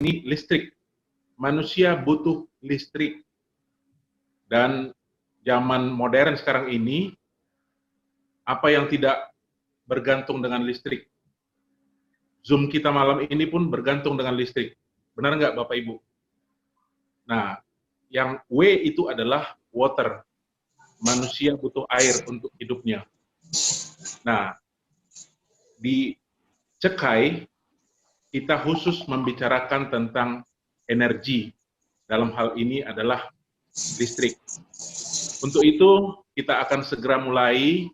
ini listrik. Manusia butuh listrik. Dan zaman modern sekarang ini, apa yang tidak bergantung dengan listrik? Zoom kita malam ini pun bergantung dengan listrik. Benar nggak Bapak Ibu? Nah, yang W itu adalah water. Manusia butuh air untuk hidupnya. Nah, di Cekai, kita khusus membicarakan tentang energi. Dalam hal ini adalah listrik. Untuk itu, kita akan segera mulai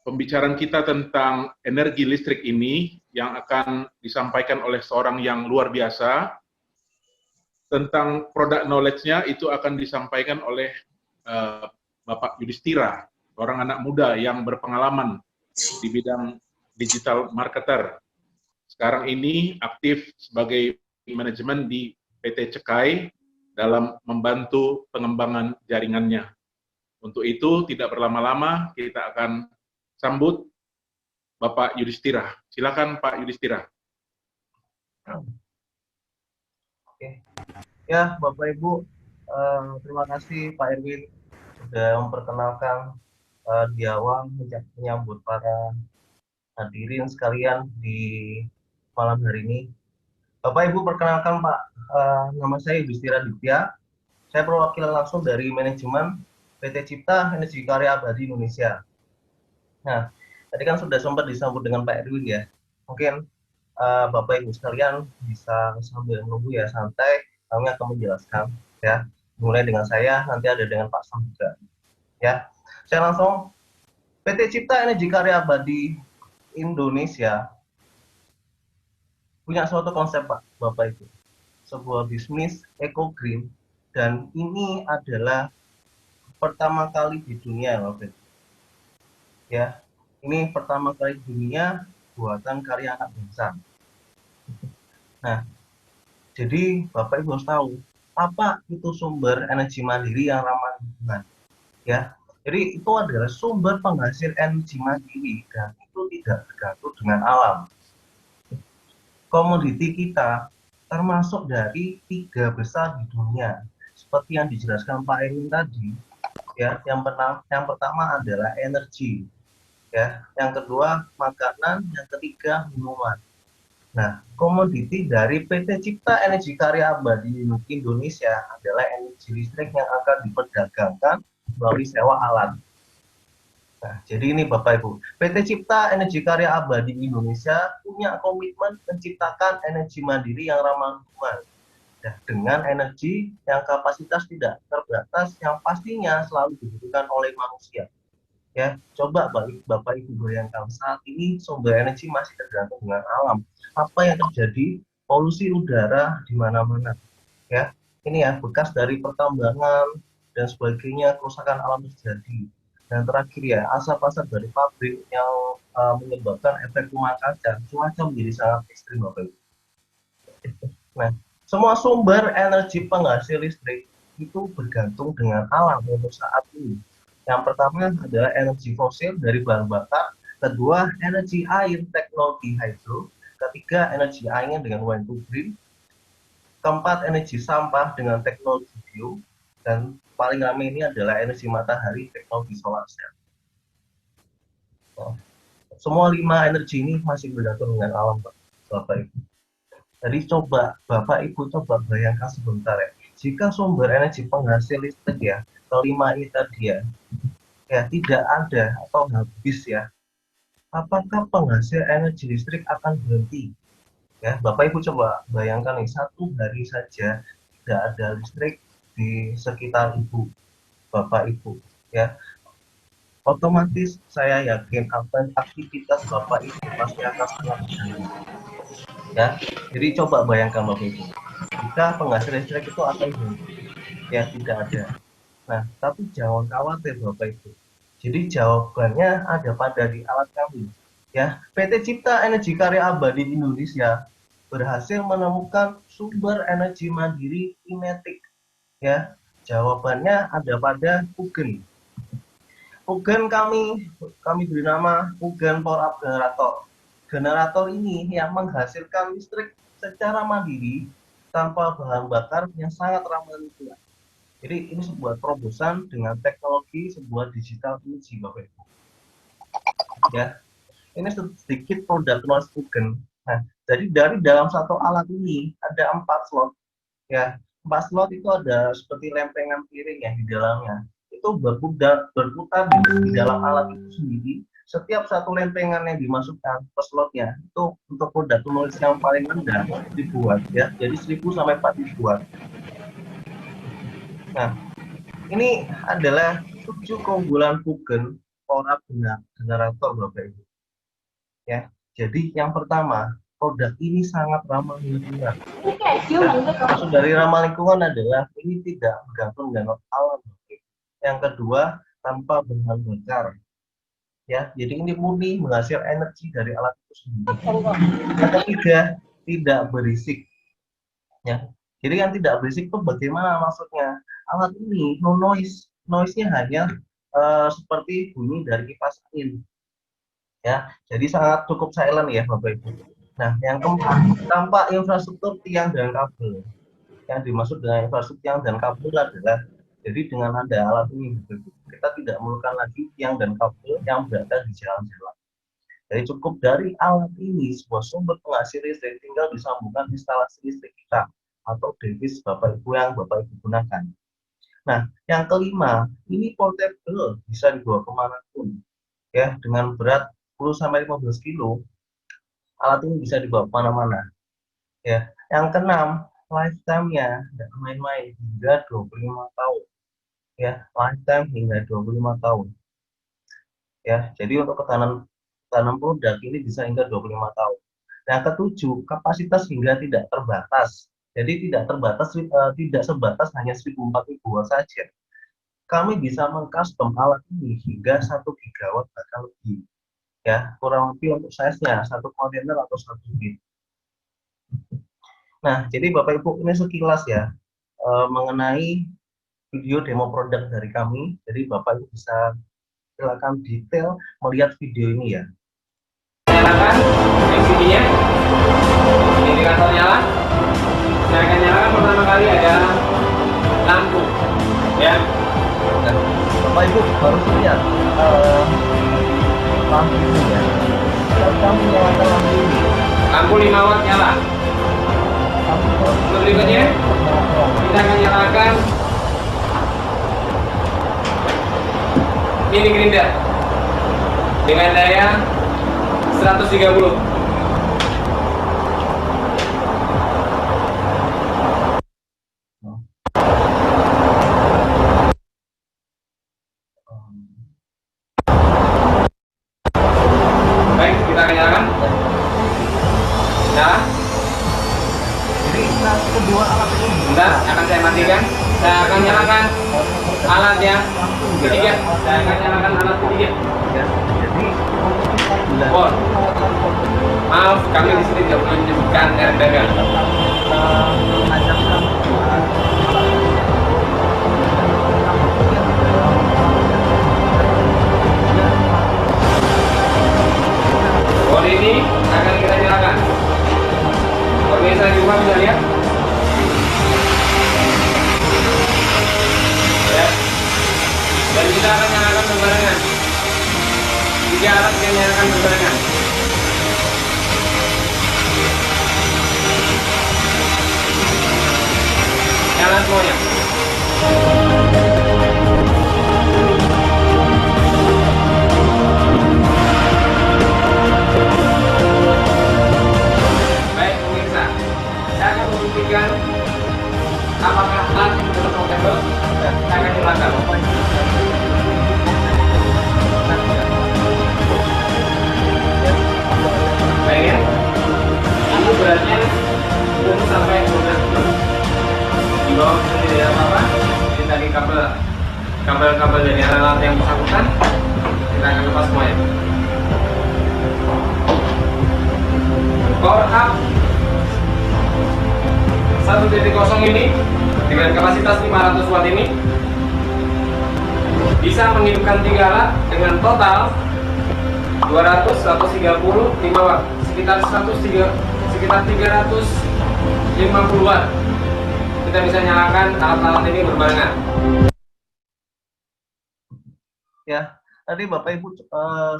pembicaraan kita tentang energi listrik ini yang akan disampaikan oleh seorang yang luar biasa. Tentang produk knowledge-nya itu akan disampaikan oleh Bapak Yudhistira, seorang anak muda yang berpengalaman di bidang digital marketer. Sekarang ini aktif sebagai manajemen di PT Cekai dalam membantu pengembangan jaringannya. Untuk itu, tidak berlama-lama, kita akan sambut Bapak Yudhistira. Silakan Pak Yudhistira. Oke. Ya, Bapak Ibu, terima kasih Pak Erwin sudah memperkenalkan di awal menyambut para hadirin sekalian di malam hari ini. Bapak Ibu, perkenalkan Pak, nama saya Yudhistira Ditya. Saya perwakilan langsung dari manajemen PT Cipta Energi Karya Abadi Indonesia. Nah, tadi kan sudah sempat disambut dengan Pak Erwin ya. Mungkin Bapak Ibu sekalian bisa sambil menunggu ya, santai. Kami akan menjelaskan ya. Mulai dengan saya, nanti ada dengan Pak Sam juga. Ya, saya langsung. PT Cipta Energi Karya Abadi Indonesia punya suatu konsep Pak, Bapak Ibu. Sebuah bisnis eco green, dan ini adalah pertama kali di dunia, Bapak Ibu. Ya, ini pertama kali di dunia buatan karya anak bangsa. Nah, jadi Bapak Ibu harus tahu apa itu sumber energi mandiri yang ramah lingkungan. Ya, jadi itu adalah sumber penghasil energi mandiri dan itu tidak bergantung dengan alam. Komoditi kita termasuk dari 3 besar di dunia, seperti yang dijelaskan Pak Erwin tadi. Ya, yang pertama adalah energi. Ya, yang kedua makanan, yang ketiga minuman. Nah, komoditi dari PT Cipta Energi Karya Abadi Indonesia adalah energi listrik yang akan diperdagangkan melalui sewa alat. Nah, jadi ini Bapak Ibu, PT Cipta Energi Karya Abadi Indonesia punya komitmen menciptakan energi mandiri yang ramah lingkungan. Nah, dengan energi yang kapasitas tidak terbatas yang pastinya selalu dibutuhkan oleh manusia. Ya, coba Bapak Ibu bayangkan saat ini sumber energi masih tergantung dengan alam. Apa yang terjadi? Polusi udara di mana-mana. Ya, ini ya bekas dari pertambangan dan sebagainya, kerusakan alam terjadi. Dan terakhir ya, asap-asap dari pabrik yang menyebabkan efek rumah kaca, cuaca menjadi sangat ekstrim Bapak Ibu. Nah, semua sumber energi penghasil listrik itu bergantung dengan alam untuk saat ini. Yang pertama adalah energi fosil dari bahan bakar, kedua energi air teknologi hydro, ketiga energi angin dengan wind to green, keempat energi sampah dengan teknologi bio, dan paling ramai ini adalah energi matahari teknologi solar cell. Nah, semua 5 energi ini masih bergantung dengan alam, Bapak Ibu. Jadi coba Bapak Ibu coba bayangkan sebentar ya, jika sumber energi penghasil listrik ya, kelima ini tadi ya tidak ada atau habis ya, apakah penghasil energi listrik akan berhenti? Ya, Bapak Ibu coba bayangkan nih, satu hari saja tidak ada listrik di sekitar Ibu, Bapak Ibu, ya, otomatis saya yakin aktivitas Bapak Ibu pasti akan sangat terganggu. Ya, jadi coba bayangkan Bapak Ibu, jika penghasil listrik itu akan berhenti, ya tidak ada. Nah, tapi jangan khawatir Bapak Ibu. Jadi jawabannya ada pada di alat kami. Ya, PT Cipta Energi Karya Abadi Indonesia berhasil menemukan sumber energi mandiri kinetik. Ya, jawabannya ada pada Ugen. Ugen kami beri nama Ugen Power Up Generator. generator ini yang menghasilkan listrik secara mandiri tanpa bahan bakar yang sangat ramah lingkungan. Jadi ini sebuah terobosan dengan teknologi sebuah digital energy, Bapak Ibu. Ya, ini sedikit produk knowledge token. Nah, jadi dari dalam satu alat ini ada 4 slot. Ya, 4 slot itu ada seperti lempengan piring ya di dalamnya. Itu berputar di dalam alat itu sendiri. Setiap satu lempengan yang dimasukkan ke slotnya itu untuk produk knowledge yang paling rendah dibuat ya. Jadi 1000 sampai 4000 watt. Nah, ini adalah 7 keunggulan Fugen Power Generator, Bapak Ibu. Ya, jadi yang pertama, produk ini sangat ramah lingkungan. Maksud dari ramah lingkungan adalah ini tidak bergantung dengan alam. Yang kedua, tanpa bahan bakar. Ya, jadi ini murni menghasilkan energi dari alat itu sendiri. Yang ketiga, tidak berisik. Ya, jadi yang tidak berisik itu bagaimana maksudnya? Alat ini no noise, noise-nya hanya seperti bunyi dari kipas angin. Ya, jadi sangat cukup silent ya Bapak Ibu. Nah, yang keempat, tanpa infrastruktur tiang dan kabel. Yang dimaksud dengan infrastruktur tiang dan kabel adalah jadi dengan ada alat ini kita tidak memerlukan lagi tiang dan kabel yang berada di jalan-jalan. Jadi cukup dari alat ini sebuah sumber penghasil listrik tinggal disambungkan instalasi listrik kita atau device Bapak Ibu yang Bapak Ibu gunakan. Nah, yang kelima, ini portable, bisa dibawa kemanapun. Ya, dengan berat 10-15 kilo, alat ini bisa dibawa kemana-mana. Ya, yang keenam, lifetime-nya tidak main-main hingga 25 tahun. Ya, lifetime hingga 25 tahun. Ya, jadi untuk tanam produk ini bisa hingga 25 tahun. Yang ketujuh, kapasitas hingga tidak terbatas. Jadi tidak terbatas, tidak sebatas hanya 1040 watt saja. Kami bisa mengcustom alat ini hingga 1 gigawatt bahkan lebih. Ya, kurang lebih untuk size-nya 1 kontainer atau 1 bit. Nah, jadi Bapak Ibu ini sekilas ya mengenai video demo produk dari kami. Jadi Bapak Ibu bisa silakan detail melihat video ini ya. Nyalakan LCD-nya, indikator nyala. Saya akan nyalakan pertama kali ada lampu, ya. Nah, Bapak Ibu harus lihat lampu ini ya. Kalau kamu nyalakan lampu ini, Lampu 5 watt nyala. Berikutnya kita akan nyalakan mini grinder dengan daya 130. Baik, kita akan nyalakan. Nyala. Jadi kedua alat ini Bentar, akan saya matikan. Saya akan nyalakan alat yang ketiga. Saya akan nyalakan alat ketiga. ya. Jadi Oh, maaf, kami di sini tidak boleh menyebutkan merek dagang. Bodi ini akan kita nyalakan. Pemirsa di rumah bisa lihat. Ya. Dan kita akan nyalakan berbarengan. 3 alat kita nyalakan berbarengan. Nyala semuanya. Baik pemirsa, saya akan membuktikan apakah alat ini betul compatible. Saya akan nyalakan. Baik ya, ini beratnya belum sampai 12 kilo. Di bawah itu tidak ada apa-apa. Ini tadi kabel dari alat yang bersangkutan kita akan lepas semuanya. Power up 1.0 ini dengan kapasitas 500 watt ini bisa menghidupkan 3 alat dengan total 200, 130, 5 watt. sekitar 350 watt. Kita bisa nyalakan alat-alat ini berbarengan. Ya, tadi Bapak Ibu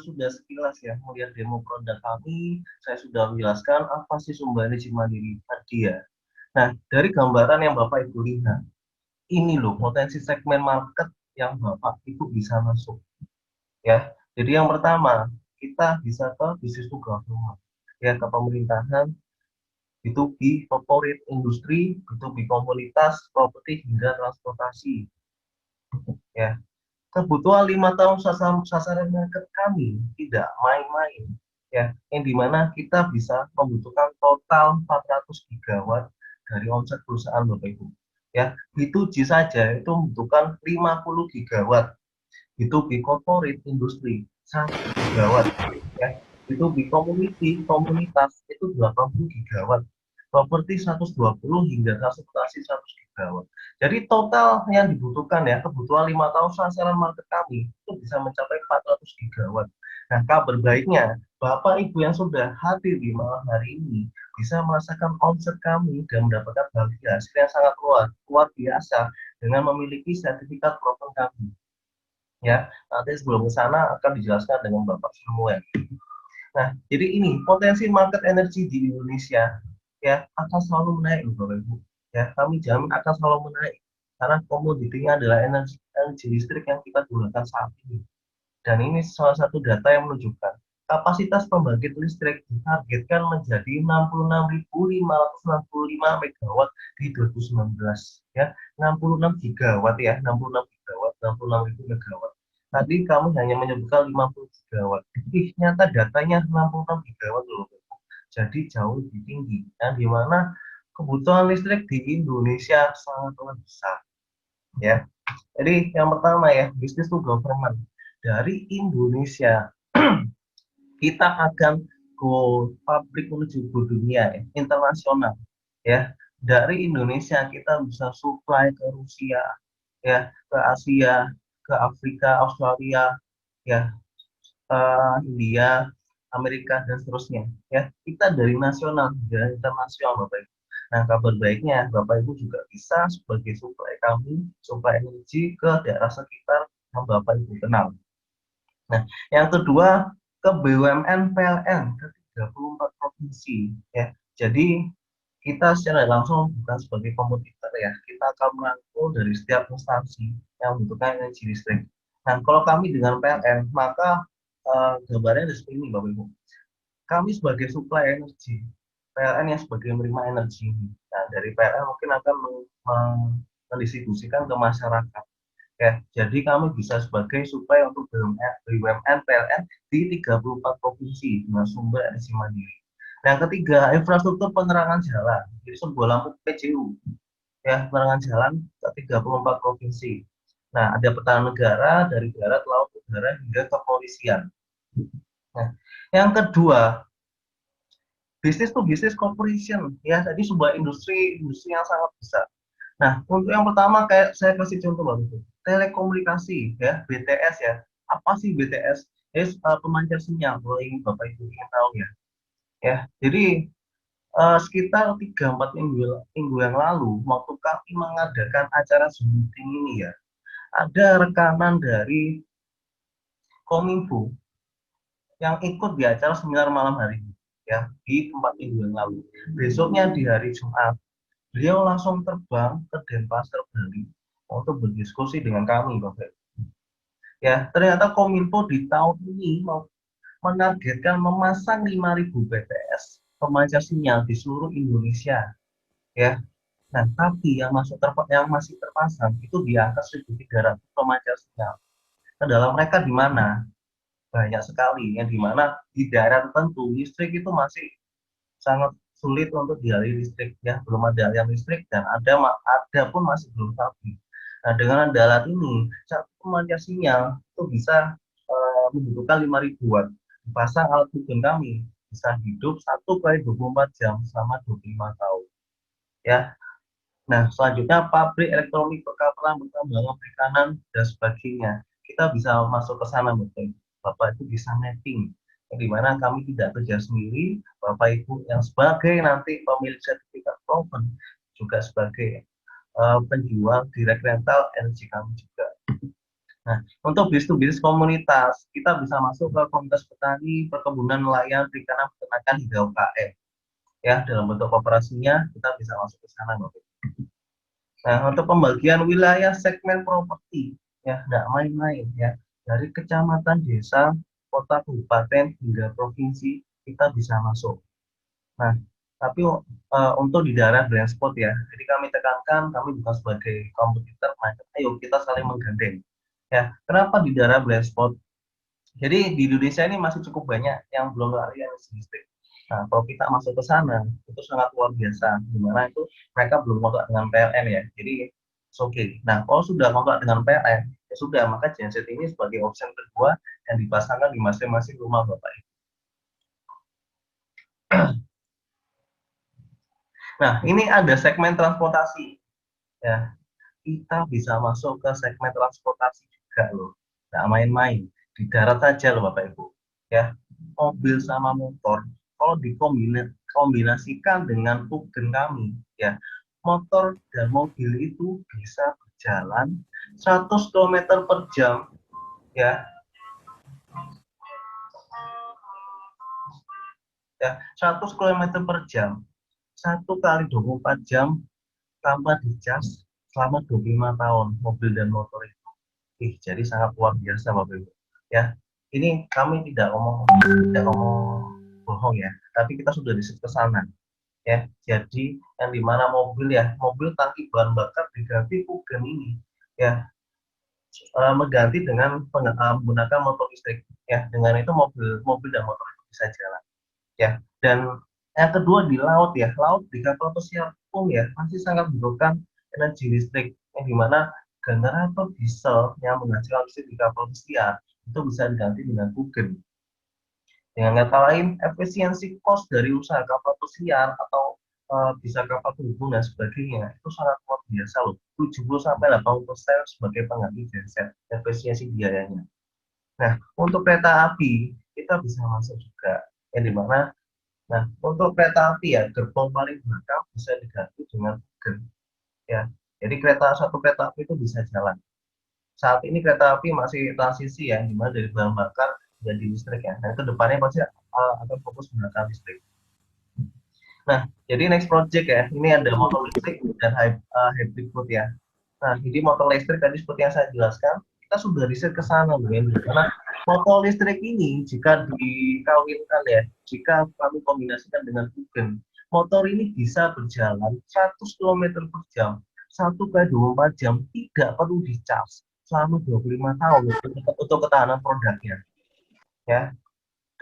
sudah sekilas ya melihat demo produk kami. Saya sudah menjelaskan apa sih sumber energi mandiri tadi ya. Nah, dari gambaran yang Bapak Ibu lihat, ini loh potensi segmen market yang Bapak Ibu bisa masuk. Ya, jadi yang pertama kita bisa ke bisnis to government, ya ke pemerintahan, B2B, corporate industri, B2B komunitas, properti hingga transportasi. Ya, kebutuhan 5 tahun sasaran market kami tidak main-main, ya, yang dimana kita bisa membutuhkan total 400 gigawatt dari omset perusahaan Bapak Ibu. Ya, B2G saja itu membutuhkan 50 gigawatt, B2B corporate industri 1 gigawatt, ya, B2B community komunitas itu 80 gigawatt, properti 120 hingga transportasi 100 gigawatt. Jadi total yang dibutuhkan ya kebutuhan 5 tahun sasaran market kami itu bisa mencapai 400 gigawatt. Nah, kabar baiknya Bapak Ibu yang sudah hadir di malam hari ini bisa merasakan omset kami dan mendapatkan bahagia hasil yang sangat luar biasa dengan memiliki sertifikat proven kami. Ya, nanti sebelum ke sana akan dijelaskan dengan Bapak Samuel. Nah, jadi ini potensi market energi di Indonesia ya akan selalu menaik, Bapak Ibu. Ya, kami jamin akan selalu menaik karena komoditinya adalah energi listrik yang kita gunakan saat ini. Dan ini salah satu data yang menunjukkan kapasitas pembangkit listrik ditargetkan menjadi 66.565 megawatt di 2019. Ya, 66 gigawatt ya, 66 gigawatt, 66.000 megawatt. Tadi kamu hanya menyebutkan 50 gigawatt. Jadi nyata datanya 66 gigawatt loh. Jadi jauh lebih tinggi. Dan di mana kebutuhan listrik di Indonesia sangat besar. Ya. Jadi yang pertama ya, business to government. Dari Indonesia kita akan go public menuju go dunia ya, internasional. Ya. Dari Indonesia kita bisa supply ke Rusia, ya, ke Asia, ke Afrika, Australia, ya, India, Amerika dan seterusnya. Ya, kita dari nasional dan internasional, Bapak Ibu. Nah, kabar baiknya Bapak Ibu juga bisa sebagai supply kami, supply energi ke daerah sekitar yang Bapak Ibu kenal. Nah, yang kedua ke BUMN PLN ke 34 provinsi. Ya, jadi kita secara langsung bukan sebagai kompetitor ya, kita akan merangkul dari setiap instansi yang membutuhkan energi listrik. Nah, kalau kami dengan PLN, maka gambarnya seperti ini, Bapak Ibu. Kami sebagai supply energi, PLN yang sebagai menerima energi. Nah, dari PLN mungkin akan mendistribusikan ke masyarakat. Ya, jadi kami bisa sebagai supply untuk BUMN PLN di 34 provinsi dengan sumber energi mandiri. Yang ketiga, infrastruktur penerangan jalan. Jadi sebuah lampu PJU, ya, penerangan jalan ke 34 provinsi. Nah, ada pertahanan negara dari darat, laut, udara hingga kepolisian. Nah, yang kedua, bisnis to bisnis corporation, ya, tadi sebuah industri yang sangat besar. Nah, untuk yang pertama kayak saya kasih contoh Bapak, telekomunikasi ya, BTS ya. Apa sih BTS? Pemancar sinyal, kalau ingin Bapak Ibu ingin tahu ya. Ya, jadi sekitar 3-4 minggu yang lalu, waktu kami mengadakan acara Zoom meeting ini ya, ada rekanan dari Kominfo yang ikut di acara seminar malam hari ini, ya, di 4 minggu yang lalu. Besoknya di hari Jumat, beliau langsung terbang ke Denpasar, Bali untuk berdiskusi dengan kami, Bapak. Ya, ternyata Kominfo di tahun ini mau menargetkan memasang 5.000 BTS pemancar sinyal di seluruh Indonesia. Ya, nah tapi yang masih terpasang itu di angka 1.300 pemancar sinyal. Kendala mereka di mana? Banyak sekali, yang di mana di daerah tertentu listrik itu masih sangat sulit untuk dialiri listrik, ya, belum ada aliran listrik dan ada pun masih belum stabil. Nah, dengan ada alat ini satu pemancar sinyal itu bisa membutuhkan 5.000 watt. Dipasang alat ukur kami bisa hidup 1 kali 24 jam selama 25 tahun. Ya. Nah, selanjutnya pabrik elektronik, perkapalan, pertambangan, perikanan dan sebagainya. Kita bisa masuk ke sana, Bapak. Bapak itu bisa mapping di mana kami tidak kerja sendiri, Bapak Ibu yang sebagai nanti pemilik sertifikat proven juga sebagai penjual direct rental energi kami juga. Nah, untuk bisnis komunitas, kita bisa masuk ke komunitas petani, perkebunan, nelayan, perikanan, peternakan, hingga UKM. Ya, dalam bentuk kooperasinya, kita bisa masuk ke sana, Bapak. Nah, untuk pembagian wilayah segmen properti, ya, nggak main-main, ya. Dari kecamatan, desa, kota, kabupaten, hingga provinsi, kita bisa masuk. Nah, tapi untuk di daerah blind spot ya, jadi kami tekankan, kami bukan sebagai kompetitor, ayo kita saling menggandeng. Ya, kenapa di daerah blind spot? Jadi di Indonesia ini masih cukup banyak yang belum lari energi listrik. Nah, kalau kita masuk ke sana, itu sangat luar biasa. Dimana itu mereka belum kontrak dengan PLN ya, jadi oke. Okay. Nah, kalau sudah kontrak dengan PLN, ya sudah, maka genset ini sebagai opsi kedua yang dipasangkan di masing-masing rumah Bapak Ibu. Nah, ini ada segmen transportasi. Ya, kita bisa masuk ke segmen transportasi juga loh. Nggak main-main. Di darat saja loh Bapak Ibu. Ya, mobil sama motor, kalau dikombinasikan dengan tugen kami, ya, motor dan mobil itu bisa berjalan 100 km per jam, ya. Ya, 100 km per jam. 1 kali 24 jam tanpa dicas selama 25 tahun mobil dan motor itu. Jadi sangat luar biasa Bapak Ibu. Ya, ini kami tidak ngomong bohong ya, tapi kita sudah riset ke sana. Ya, jadi yang dimana mobil ya, mobil tangki bahan bakar diganti tugen ini, ya, mengganti dengan menggunakan motor listrik. Ya, dengan itu mobil dan motor itu bisa jalan. Ya, dan yang kedua di laut ya, laut di kapal pesiar pun ya masih sangat membutuhkan energi listrik, yang dimana generator diesel yang menghasilkan listrik di kapal pesiar itu bisa diganti dengan tugen. Dengan kata lain, efisiensi cost dari usaha kapal pesiar atau bisa kapal penghubung dan sebagainya itu sangat luar biasa loh. 70-80% sebagai pengganti genset efisiensi biayanya. Nah, untuk kereta api kita bisa masuk juga, yang dimana untuk kereta api ya, gerbong paling belakang bisa diganti dengan tugen. Ya, jadi satu kereta api itu bisa jalan. Saat ini kereta api masih transisi ya, dimana dari bahan bakar jadi listrik ya. Dan kedepannya pasti akan fokus menggunakan listrik. Nah, jadi next project ya, ini ada motor listrik dan hybrid mode ya. Nah, jadi motor listrik tadi seperti yang saya jelaskan, kita sudah riset ke sana, karena motor listrik ini jika dikawinkan ya, jika kami kombinasikan dengan tugen, motor ini bisa berjalan 100 km per jam, 1 kali 24 jam, tidak perlu dicas selama 25 tahun untuk ketahanan produknya. Ya,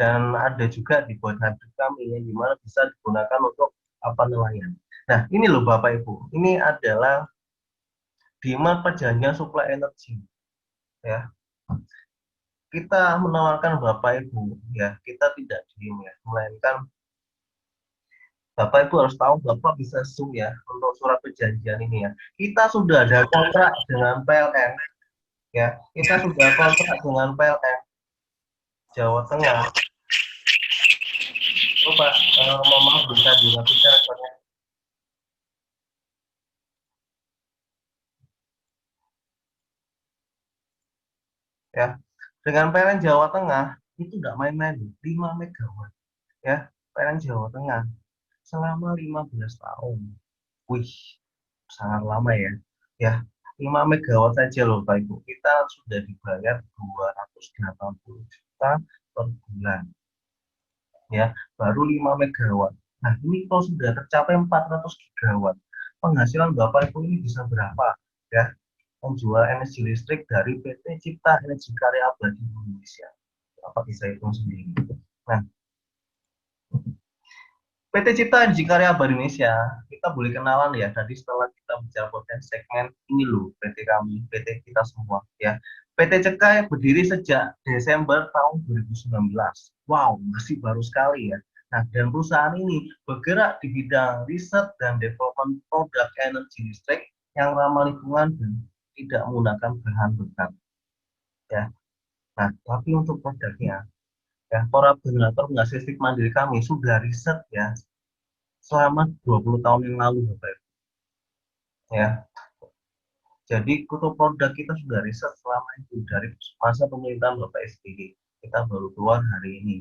dan ada juga di buat hybrid kami yang dimana bisa digunakan untuk nelayan. Nah, ini loh Bapak Ibu, ini adalah demand perjanjian supply energi. Ya, kita menawarkan Bapak Ibu, ya, kita tidak diem ya, melainkan Bapak Ibu harus tahu, Bapak bisa zoom ya untuk surat perjanjian ini ya. Kita sudah ada kontrak dengan PLN, ya, kita sudah kontrak dengan PLN Jawa Tengah. Pak, mohon maaf bisa dimatikan rekornya. Ya, dengan PLN Jawa Tengah itu nggak main-main, 5 megawatt. Ya, PLN Jawa Tengah selama 15 tahun. Wih, sangat lama ya. Ya, 5 megawatt saja loh Pak Ibu. Kita sudah dibayar 280 juta per bulan. Ya, baru 5 megawatt. Nah, ini kalau sudah tercapai 400 gigawatt, penghasilan Bapak Ibu ini bisa berapa? Ya, menjual energi listrik dari PT Cipta Energi Karya Abadi Indonesia. Bapak bisa hitung sendiri. Nah, PT Cipta Energi Karya Abadi Indonesia, kita boleh kenalan ya. Tadi setelah kita bicara potensi segmen, ini loh PT kami, PT kita semua ya. PT Cekai berdiri sejak Desember tahun 2019. Wow, masih baru sekali ya. Nah, dan perusahaan ini bergerak di bidang riset dan development produk energi listrik yang ramah lingkungan dan tidak menggunakan bahan bakar. Ya. Nah, tapi untuk produknya, ya, para generator penghasil listrik mandiri kami sudah riset ya selama 20 tahun yang lalu, Bapak Ibu. Ya. Jadi kutu produk kita sudah riset selama itu dari masa pemerintahan Bapak SBY. Kita baru keluar hari ini.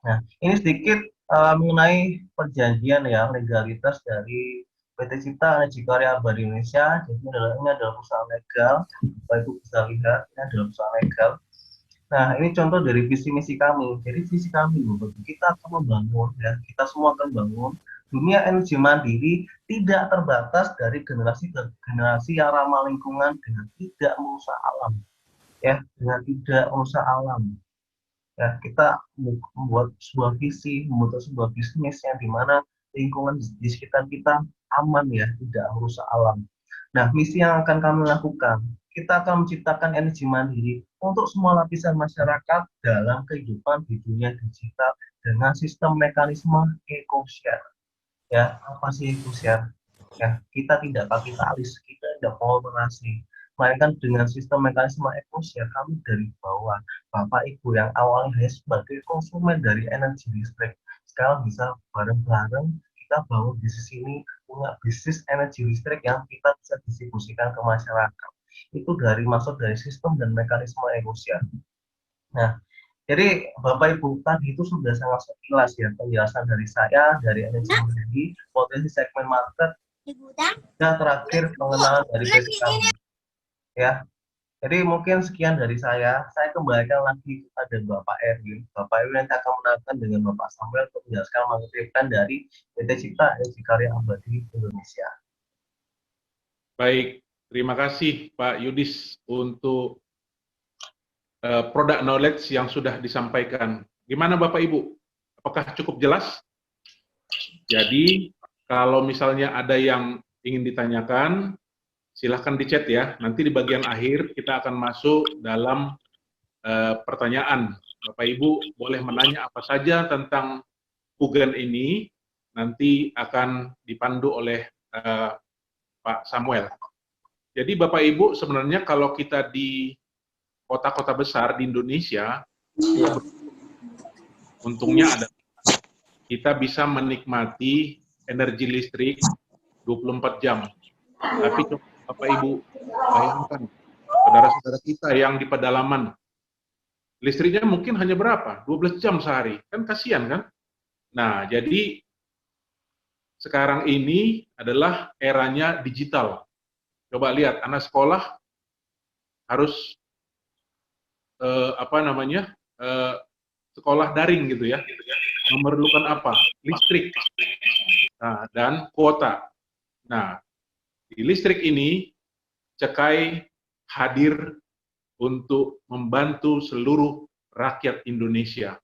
Nah, ini sedikit mengenai perjanjian ya, legalitas dari PT Cipta Energi Karya Abadi Indonesia. Jadi ini adalah perusahaan legal, Bapak Ibu bisa lihat, ini adalah perusahaan legal. Nah, ini contoh dari visi misi kami. Jadi visi kami, kita akan membangun, ya, kita semua akan membangun dunia energi mandiri tidak terbatas dari generasi ke generasi yang ramah lingkungan dengan tidak merusak alam, ya, dengan tidak merusak alam. Ya, kita membuat sebuah visi, membuat sebuah bisnis yang dimana lingkungan di sekitar kita aman ya, tidak merusak alam. Nah, misi yang akan kami lakukan, kita akan menciptakan energi mandiri untuk semua lapisan masyarakat dalam kehidupan di dunia digital dengan sistem mekanisme eco-share. Ya, apa sih eco-share? Ya, kita tidak kapitalis, kita tidak kolaborasi. Melainkan dengan sistem mekanisme eco-share kami dari bawah, Bapak Ibu yang awalnya hanya sebagai konsumen dari energi listrik, sekarang bisa bareng-bareng kita bangun bisnis ini, punya bisnis energi listrik yang kita bisa distribusikan ke masyarakat. Itu dari masuk dari sistem dan mekanisme eco-share. Nah, jadi Bapak Ibu tadi itu sudah sangat sekilas ya penjelasan dari saya dari energi mandiri, potensi segmen market, dan terakhir pengenalan dari basic kami. Ya, jadi mungkin sekian dari saya. Saya kembalikan lagi kepada Bapak Erwin. Bapak Erwin nanti akan menanyakan dengan Bapak Samuel untuk menjelaskan mengutipkan dari PT Cipta Energi Karya Abadi Indonesia. Baik, terima kasih Pak Yudis untuk product knowledge yang sudah disampaikan. Gimana Bapak Ibu? Apakah cukup jelas? Jadi, kalau misalnya ada yang ingin ditanyakan, silahkan di chat ya. Nanti di bagian akhir kita akan masuk dalam pertanyaan. Bapak Ibu boleh menanya apa saja tentang Pugen ini, nanti akan dipandu oleh Pak Samuel. Jadi Bapak Ibu sebenarnya kalau kita di kota-kota besar di Indonesia, untungnya ada kita bisa menikmati energi listrik 24 jam. Tapi Bapak Ibu bayangkan, saudara-saudara kita yang di pedalaman, listriknya mungkin hanya berapa? 12 jam sehari. Kan kasihan kan? Nah, jadi sekarang ini adalah eranya digital. Coba lihat, anak sekolah harus sekolah daring gitu ya. Memerlukan apa? Listrik. Nah, dan kuota. Nah, di listrik ini Cekai hadir untuk membantu seluruh rakyat Indonesia.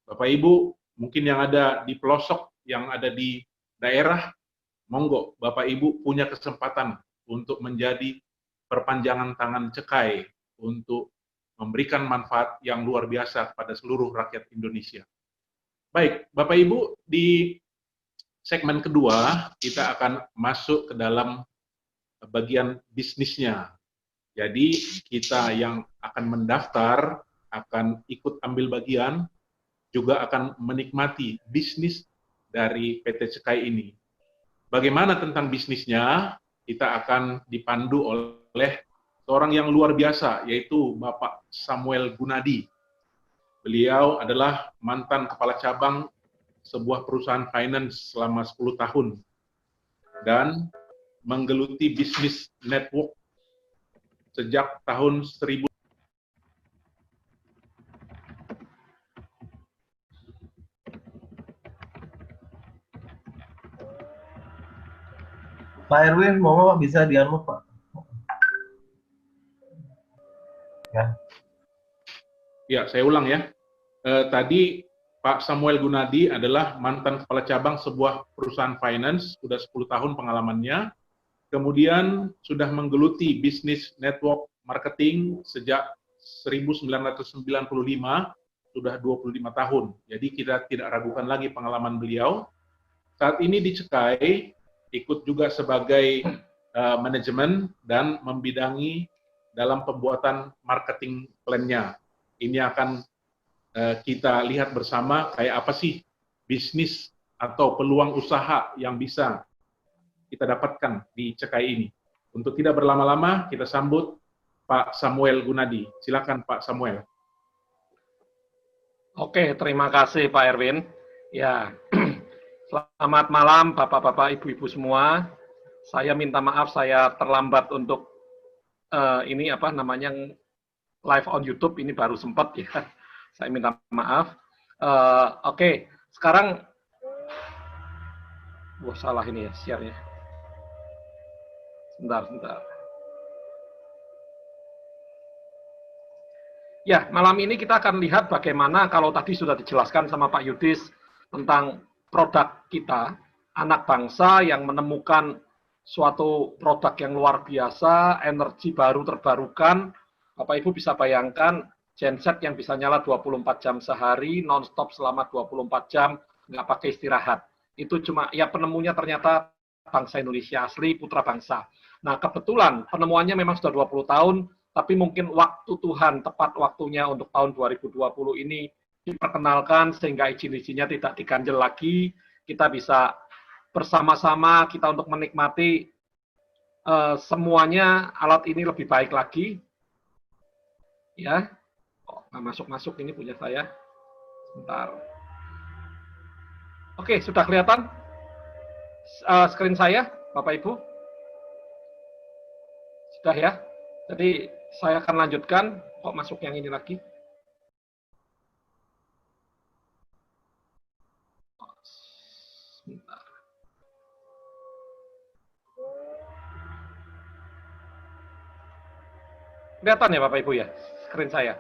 Bapak Ibu, mungkin yang ada di pelosok, yang ada di daerah, monggo Bapak Ibu punya kesempatan untuk menjadi perpanjangan tangan Cekai untuk memberikan manfaat yang luar biasa kepada seluruh rakyat Indonesia. Baik, Bapak Ibu, di segmen kedua kita akan masuk ke dalam bagian bisnisnya. Jadi kita yang akan mendaftar, akan ikut ambil bagian, juga akan menikmati bisnis dari PT Cekai ini. Bagaimana tentang bisnisnya? Kita akan dipandu oleh seorang yang luar biasa, yaitu Bapak Samuel Gunadi. Beliau adalah mantan kepala cabang sebuah perusahaan finance selama 10 tahun dan menggeluti bisnis network sejak tahun 1000. Pak Erwin, mau Pak bisa di-unmute Pak? Ya, saya ulang ya. Tadi Pak Samuel Gunadi adalah mantan kepala cabang sebuah perusahaan finance, sudah 10 tahun pengalamannya. Kemudian sudah menggeluti bisnis network marketing sejak 1995, sudah 25 tahun. Jadi kita tidak ragukan lagi pengalaman beliau. Saat ini di Cekai, ikut juga sebagai manajemen dan membidangi dalam pembuatan marketing plan-nya. Ini akan kita lihat bersama kayak apa sih bisnis atau peluang usaha yang bisa kita dapatkan di Cekai ini. Untuk tidak berlama-lama, kita sambut Pak Samuel Gunadi. Silakan Pak Samuel. Oke, terima kasih Pak Erwin. Ya, selamat malam Bapak-Bapak, Ibu-Ibu semua. Saya minta maaf saya terlambat untuk ini apa namanya live on YouTube, ini baru sempat ya. Saya minta maaf. Oke, sekarang salah ini ya share-nya. Sebentar. Ya, malam ini kita akan lihat bagaimana kalau tadi sudah dijelaskan sama Pak Yudis tentang produk kita, anak bangsa yang menemukan suatu produk yang luar biasa, energi baru terbarukan. Bapak Ibu bisa bayangkan genset yang bisa nyala 24 jam sehari, non-stop selama 24 jam, nggak pakai istirahat. Itu cuma, ya penemunya ternyata bangsa Indonesia asli, putra bangsa. Nah, kebetulan penemuannya memang sudah 20 tahun, tapi mungkin waktu Tuhan, tepat waktunya untuk tahun 2020 ini diperkenalkan, sehingga izin-izinnya tidak diganjel lagi, kita bisa bersama-sama kita untuk menikmati semuanya alat ini lebih baik lagi. Ya, kok nggak masuk-masuk ini punya saya. Sebentar. Oke, sudah kelihatan screen saya, Bapak Ibu? Sudah ya? Jadi saya akan lanjutkan. Kok masuk yang ini lagi? Sebentar. Kelihatan ya Bapak Ibu ya, screen saya?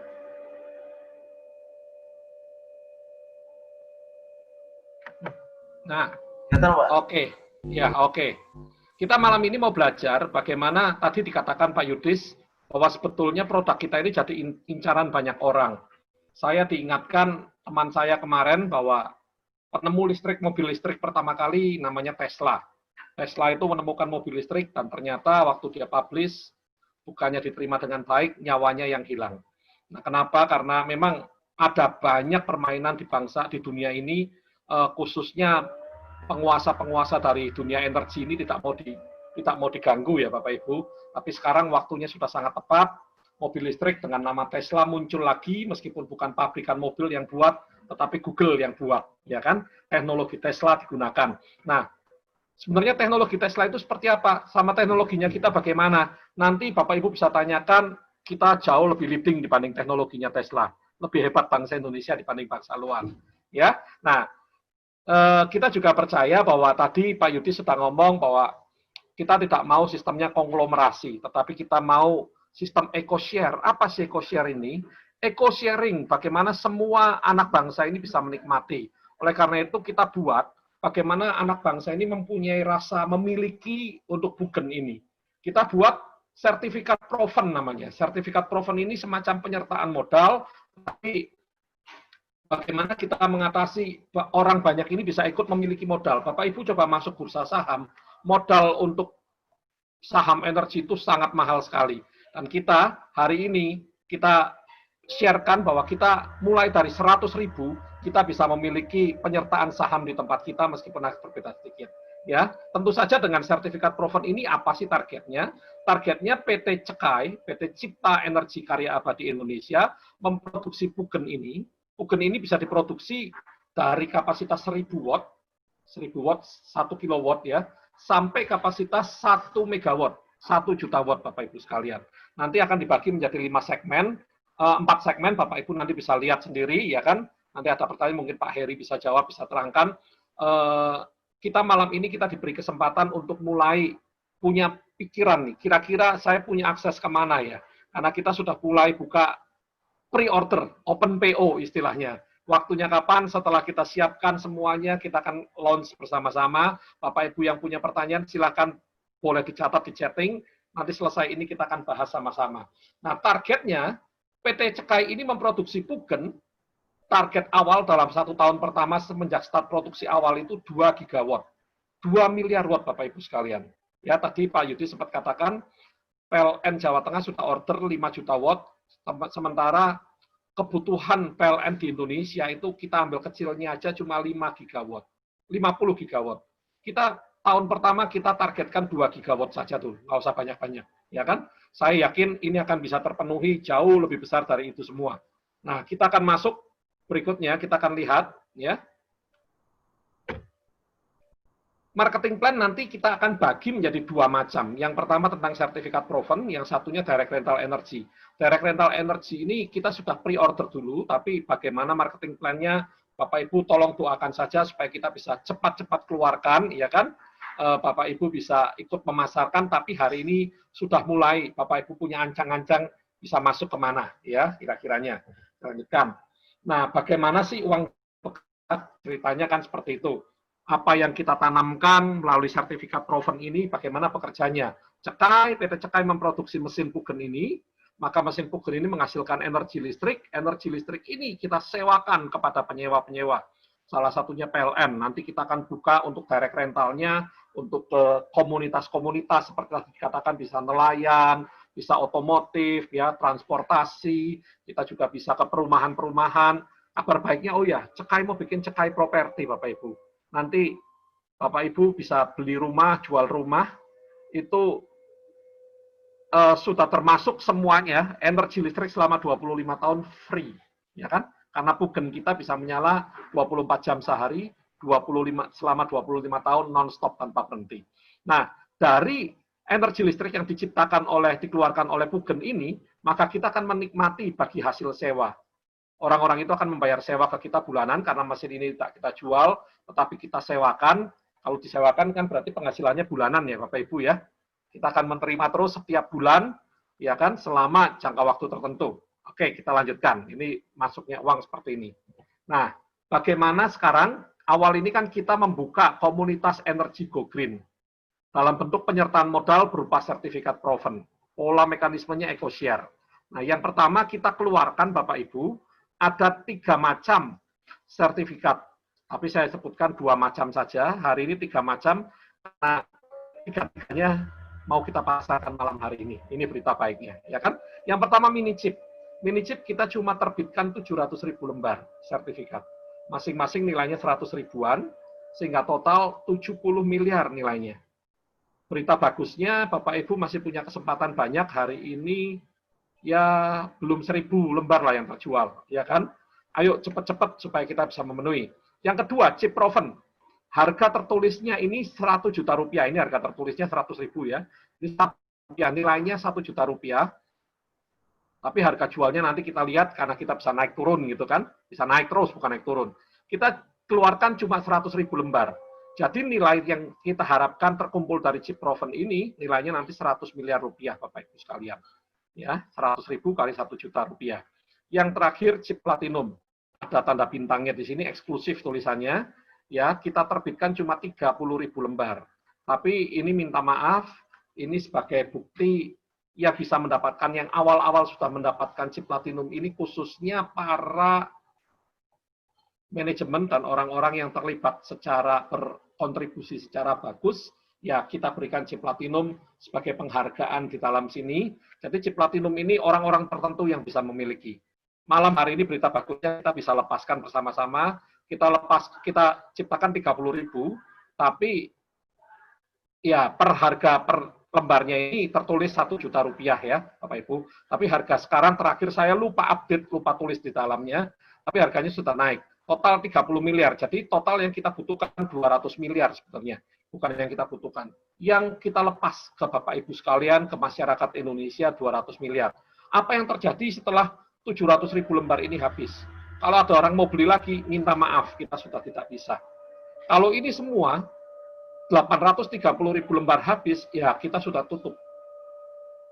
Nah, oke. Ya, oke. Kita malam ini mau belajar bagaimana tadi dikatakan Pak Yudis bahwa sebetulnya produk kita ini jadi incaran banyak orang. Saya diingatkan teman saya kemarin bahwa penemu listrik, mobil listrik pertama kali namanya Tesla. Tesla itu menemukan mobil listrik dan ternyata waktu dia publish bukannya diterima dengan baik, nyawanya yang hilang. Nah, kenapa? Karena memang ada banyak permainan di bangsa di dunia ini, khususnya penguasa-penguasa dari dunia energi ini tidak mau diganggu ya Bapak Ibu. Tapi sekarang waktunya sudah sangat tepat. Mobil listrik dengan nama Tesla muncul lagi, meskipun bukan pabrikan mobil yang buat, tetapi Google yang buat, ya kan? Teknologi Tesla digunakan. Nah, sebenarnya teknologi Tesla itu seperti apa? Sama teknologinya kita bagaimana? Nanti Bapak Ibu bisa tanyakan, kita jauh lebih leading dibanding teknologinya Tesla. Lebih hebat bangsa Indonesia dibanding bangsa luar. Ya, nah, kita juga percaya bahwa tadi Pak Yudi sudah ngomong bahwa kita tidak mau sistemnya konglomerasi, tetapi kita mau sistem eco-share. Apa sih eco-share ini? Eco-sharing, bagaimana semua anak bangsa ini bisa menikmati. Oleh karena itu kita buat bagaimana anak bangsa ini mempunyai rasa memiliki untuk Bugen ini. Kita buat sertifikat proven namanya. Sertifikat proven ini semacam penyertaan modal, tapi bagaimana kita mengatasi orang banyak ini bisa ikut memiliki modal. Bapak Ibu coba masuk bursa saham, modal untuk saham energi itu sangat mahal sekali. Dan kita hari ini kita sharekan bahwa kita mulai dari 100.000 kita bisa memiliki penyertaan saham di tempat kita meskipun agak berbeda sedikit. Ya, tentu saja dengan sertifikat proven ini apa sih targetnya? Targetnya PT Cekai, PT Cipta Energi Karya Abadi Indonesia memproduksi Bugen ini. Bugen ini bisa diproduksi dari kapasitas 1000 watt, 1 kilowatt ya, sampai kapasitas 1 megawatt, 1 juta watt Bapak Ibu sekalian. Nanti akan dibagi menjadi 5 segmen, 4 segmen Bapak Ibu nanti bisa lihat sendiri ya kan. Nanti ada pertanyaan mungkin Pak Heri bisa jawab, bisa terangkan. Kita malam ini kita diberi kesempatan untuk mulai punya pikiran nih, kira-kira saya punya akses kemana ya. Karena kita sudah mulai buka pre-order, open PO istilahnya. Waktunya kapan? Setelah kita siapkan semuanya, kita akan launch bersama-sama. Bapak Ibu yang punya pertanyaan, silakan boleh dicatat di chatting. Nanti selesai ini kita akan bahas sama-sama. Nah, targetnya PT Cekai ini memproduksi Bugen. Target awal dalam 1 tahun pertama semenjak start produksi awal itu 2 gigawatt. 2 miliar watt Bapak Ibu sekalian. Ya, tadi Pak Yudi sempat katakan PLN Jawa Tengah sudah order 5 juta watt. Sementara kebutuhan PLN di Indonesia itu kita ambil kecilnya aja cuma 5 gigawatt, 50 gigawatt. Kita tahun pertama kita targetkan 2 gigawatt saja tuh, nggak usah banyak-banyak, ya kan? Saya yakin ini akan bisa terpenuhi jauh lebih besar dari itu semua. Nah, kita akan masuk berikutnya, kita akan lihat, ya. Marketing plan nanti kita akan bagi menjadi 2 macam. Yang pertama tentang sertifikat proven, yang satunya direct rental energy. Direct rental energy ini kita sudah pre-order dulu, tapi bagaimana marketing plan-nya, Bapak Ibu tolong doakan saja supaya kita bisa cepat-cepat keluarkan, ya kan? Bapak Ibu bisa ikut memasarkan, tapi hari ini sudah mulai, Bapak Ibu punya ancang-ancang bisa masuk kemana, ya kira-kiranya. Lanjutkan. Nah, bagaimana sih uang pekat? Ceritanya kan seperti itu. Apa yang kita tanamkan melalui sertifikat proven ini, bagaimana pekerjaannya. PT Cekai memproduksi mesin Pugen ini, maka mesin Pugen ini menghasilkan energi listrik ini kita sewakan kepada penyewa-penyewa. Salah satunya PLN, nanti kita akan buka untuk direct rentalnya, untuk komunitas-komunitas, seperti tadi dikatakan bisa nelayan, bisa otomotif, ya transportasi, kita juga bisa ke perumahan-perumahan. Kabar baiknya, oh ya, Cekai mau bikin Cekai properti, Bapak Ibu. Nanti Bapak Ibu bisa beli rumah, jual rumah, itu sudah termasuk semuanya, energi listrik selama 25 tahun free, ya kan? Karena Pugen kita bisa menyala 24 jam sehari, selama 25 tahun non-stop tanpa berhenti. Nah, dari energi listrik yang dikeluarkan oleh Pugen ini, maka kita akan menikmati bagi hasil sewa. Orang-orang itu akan membayar sewa ke kita bulanan, karena mesin ini tidak kita jual, tetapi kita sewakan. Kalau disewakan kan berarti penghasilannya bulanan ya Bapak Ibu ya. Kita akan menerima terus setiap bulan, ya kan, selama jangka waktu tertentu. Oke, kita lanjutkan. Ini masuknya uang seperti ini. Nah, bagaimana sekarang? Awal ini kan kita membuka komunitas energi Go Green dalam bentuk penyertaan modal berupa sertifikat proven. Pola mekanismenya eco-share. Nah, yang pertama kita keluarkan Bapak Ibu, ada 3 macam sertifikat. Tapi saya sebutkan 2 macam saja. Hari ini 3 macam, karena 3-tiganya mau kita pasarkan malam hari ini. Ini berita baiknya, ya kan? Yang pertama mini chip. Mini chip kita cuma terbitkan 700.000 lembar sertifikat. Masing-masing nilainya 100 ribuan, sehingga total 70 miliar nilainya. Berita bagusnya, Bapak Ibu masih punya kesempatan banyak hari ini, ya belum 1000 lembar lah yang terjual, ya kan? Ayo cepat-cepat supaya kita bisa memenuhi. Yang kedua, chip proven. Harga tertulisnya ini 100 juta rupiah. Ini harga tertulisnya 100 ribu ya. Ini nilainya 1 juta rupiah. Tapi harga jualnya nanti kita lihat karena kita bisa naik turun gitu kan. Bisa naik terus, bukan naik turun. Kita keluarkan cuma 100 ribu lembar. Jadi nilai yang kita harapkan terkumpul dari chip proven ini, nilainya nanti 100 miliar rupiah Bapak Ibu sekalian. Ya, 100 ribu kali 1 juta rupiah. Yang terakhir chip platinum. Ada tanda bintangnya di sini, eksklusif tulisannya. Ya, kita terbitkan cuma 30 ribu lembar. Tapi ini minta maaf, ini sebagai bukti yang bisa mendapatkan, yang awal-awal sudah mendapatkan chip platinum ini khususnya para manajemen dan orang-orang yang terlibat secara berkontribusi secara bagus, ya kita berikan chip platinum sebagai penghargaan di dalam sini. Jadi chip platinum ini orang-orang tertentu yang bisa memiliki. Malam hari ini berita bagusnya kita bisa lepaskan bersama-sama. Kita ciptakan 30 ribu, tapi ya per harga per lembarnya ini tertulis 1 juta rupiah ya Bapak Ibu. Tapi harga sekarang terakhir saya lupa update, lupa tulis di dalamnya, tapi harganya sudah naik. Total 30 miliar, jadi total yang kita butuhkan 200 miliar sebetulnya. Bukan yang kita butuhkan. Yang kita lepas ke Bapak Ibu sekalian, ke masyarakat Indonesia 200 miliar. Apa yang terjadi setelah 700 ribu lembar ini habis? Kalau ada orang mau beli lagi, minta maaf, kita sudah tidak bisa. Kalau ini semua, 830 ribu lembar habis, ya kita sudah tutup.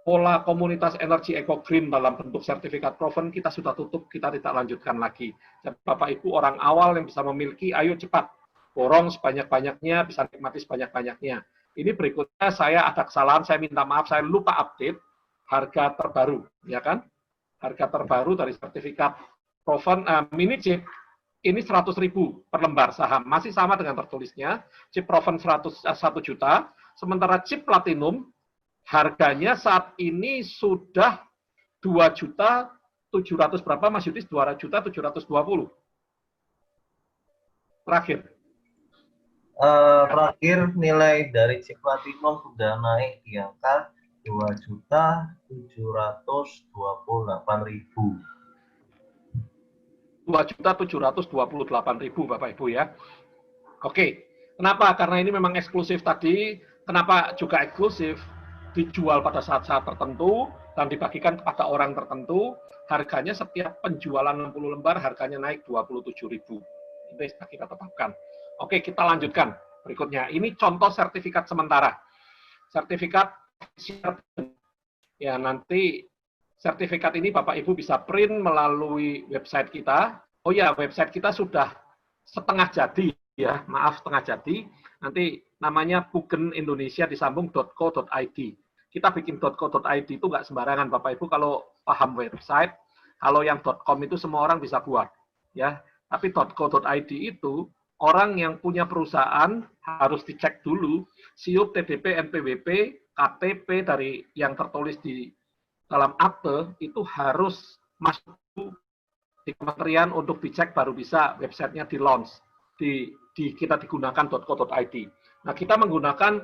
Pola komunitas energi Eco Green dalam bentuk sertifikat proven, kita sudah tutup, kita tidak lanjutkan lagi. Jadi Bapak Ibu orang awal yang bisa memiliki, ayo cepat. Borong sebanyak-banyaknya, bisa nikmati sebanyak-banyaknya. Ini berikutnya saya ada kesalahan, saya minta maaf, saya lupa update harga terbaru, ya kan? Harga terbaru dari sertifikat proven mini chip ini 100 ribu per lembar saham, masih sama dengan tertulisnya. Chip proven 1 juta, sementara chip platinum harganya saat ini sudah 2.700.000 700 berapa Mas Yudis? 200.720. Terakhir. Terakhir nilai dari chip platinum sudah naik di angka 2.728.000. 2.728.000 Bapak Ibu ya. Oke, kenapa? Karena ini memang eksklusif tadi. Kenapa juga eksklusif? Dijual pada saat-saat tertentu dan dibagikan kepada orang tertentu. Harganya setiap penjualan 60 lembar harganya naik 27.000. Itu yang kita tetapkan. Oke, kita lanjutkan berikutnya. Ini contoh sertifikat sementara. Sertifikat ya, nanti sertifikat ini Bapak Ibu bisa print melalui website kita. Oh ya, website kita sudah setengah jadi ya, maaf setengah jadi. Nanti namanya pugenindonesia.co.id. Kita bikin .co.id itu nggak sembarangan Bapak Ibu kalau paham website. Kalau yang .com itu semua orang bisa buat ya. Tapi .co.id itu orang yang punya perusahaan harus dicek dulu SIUP, TDP, NPWP, KTP dari yang tertulis di dalam akte itu harus masuk di kementerian untuk dicek baru bisa websitenya di launch. Kita digunakan .co.id. Nah, kita menggunakan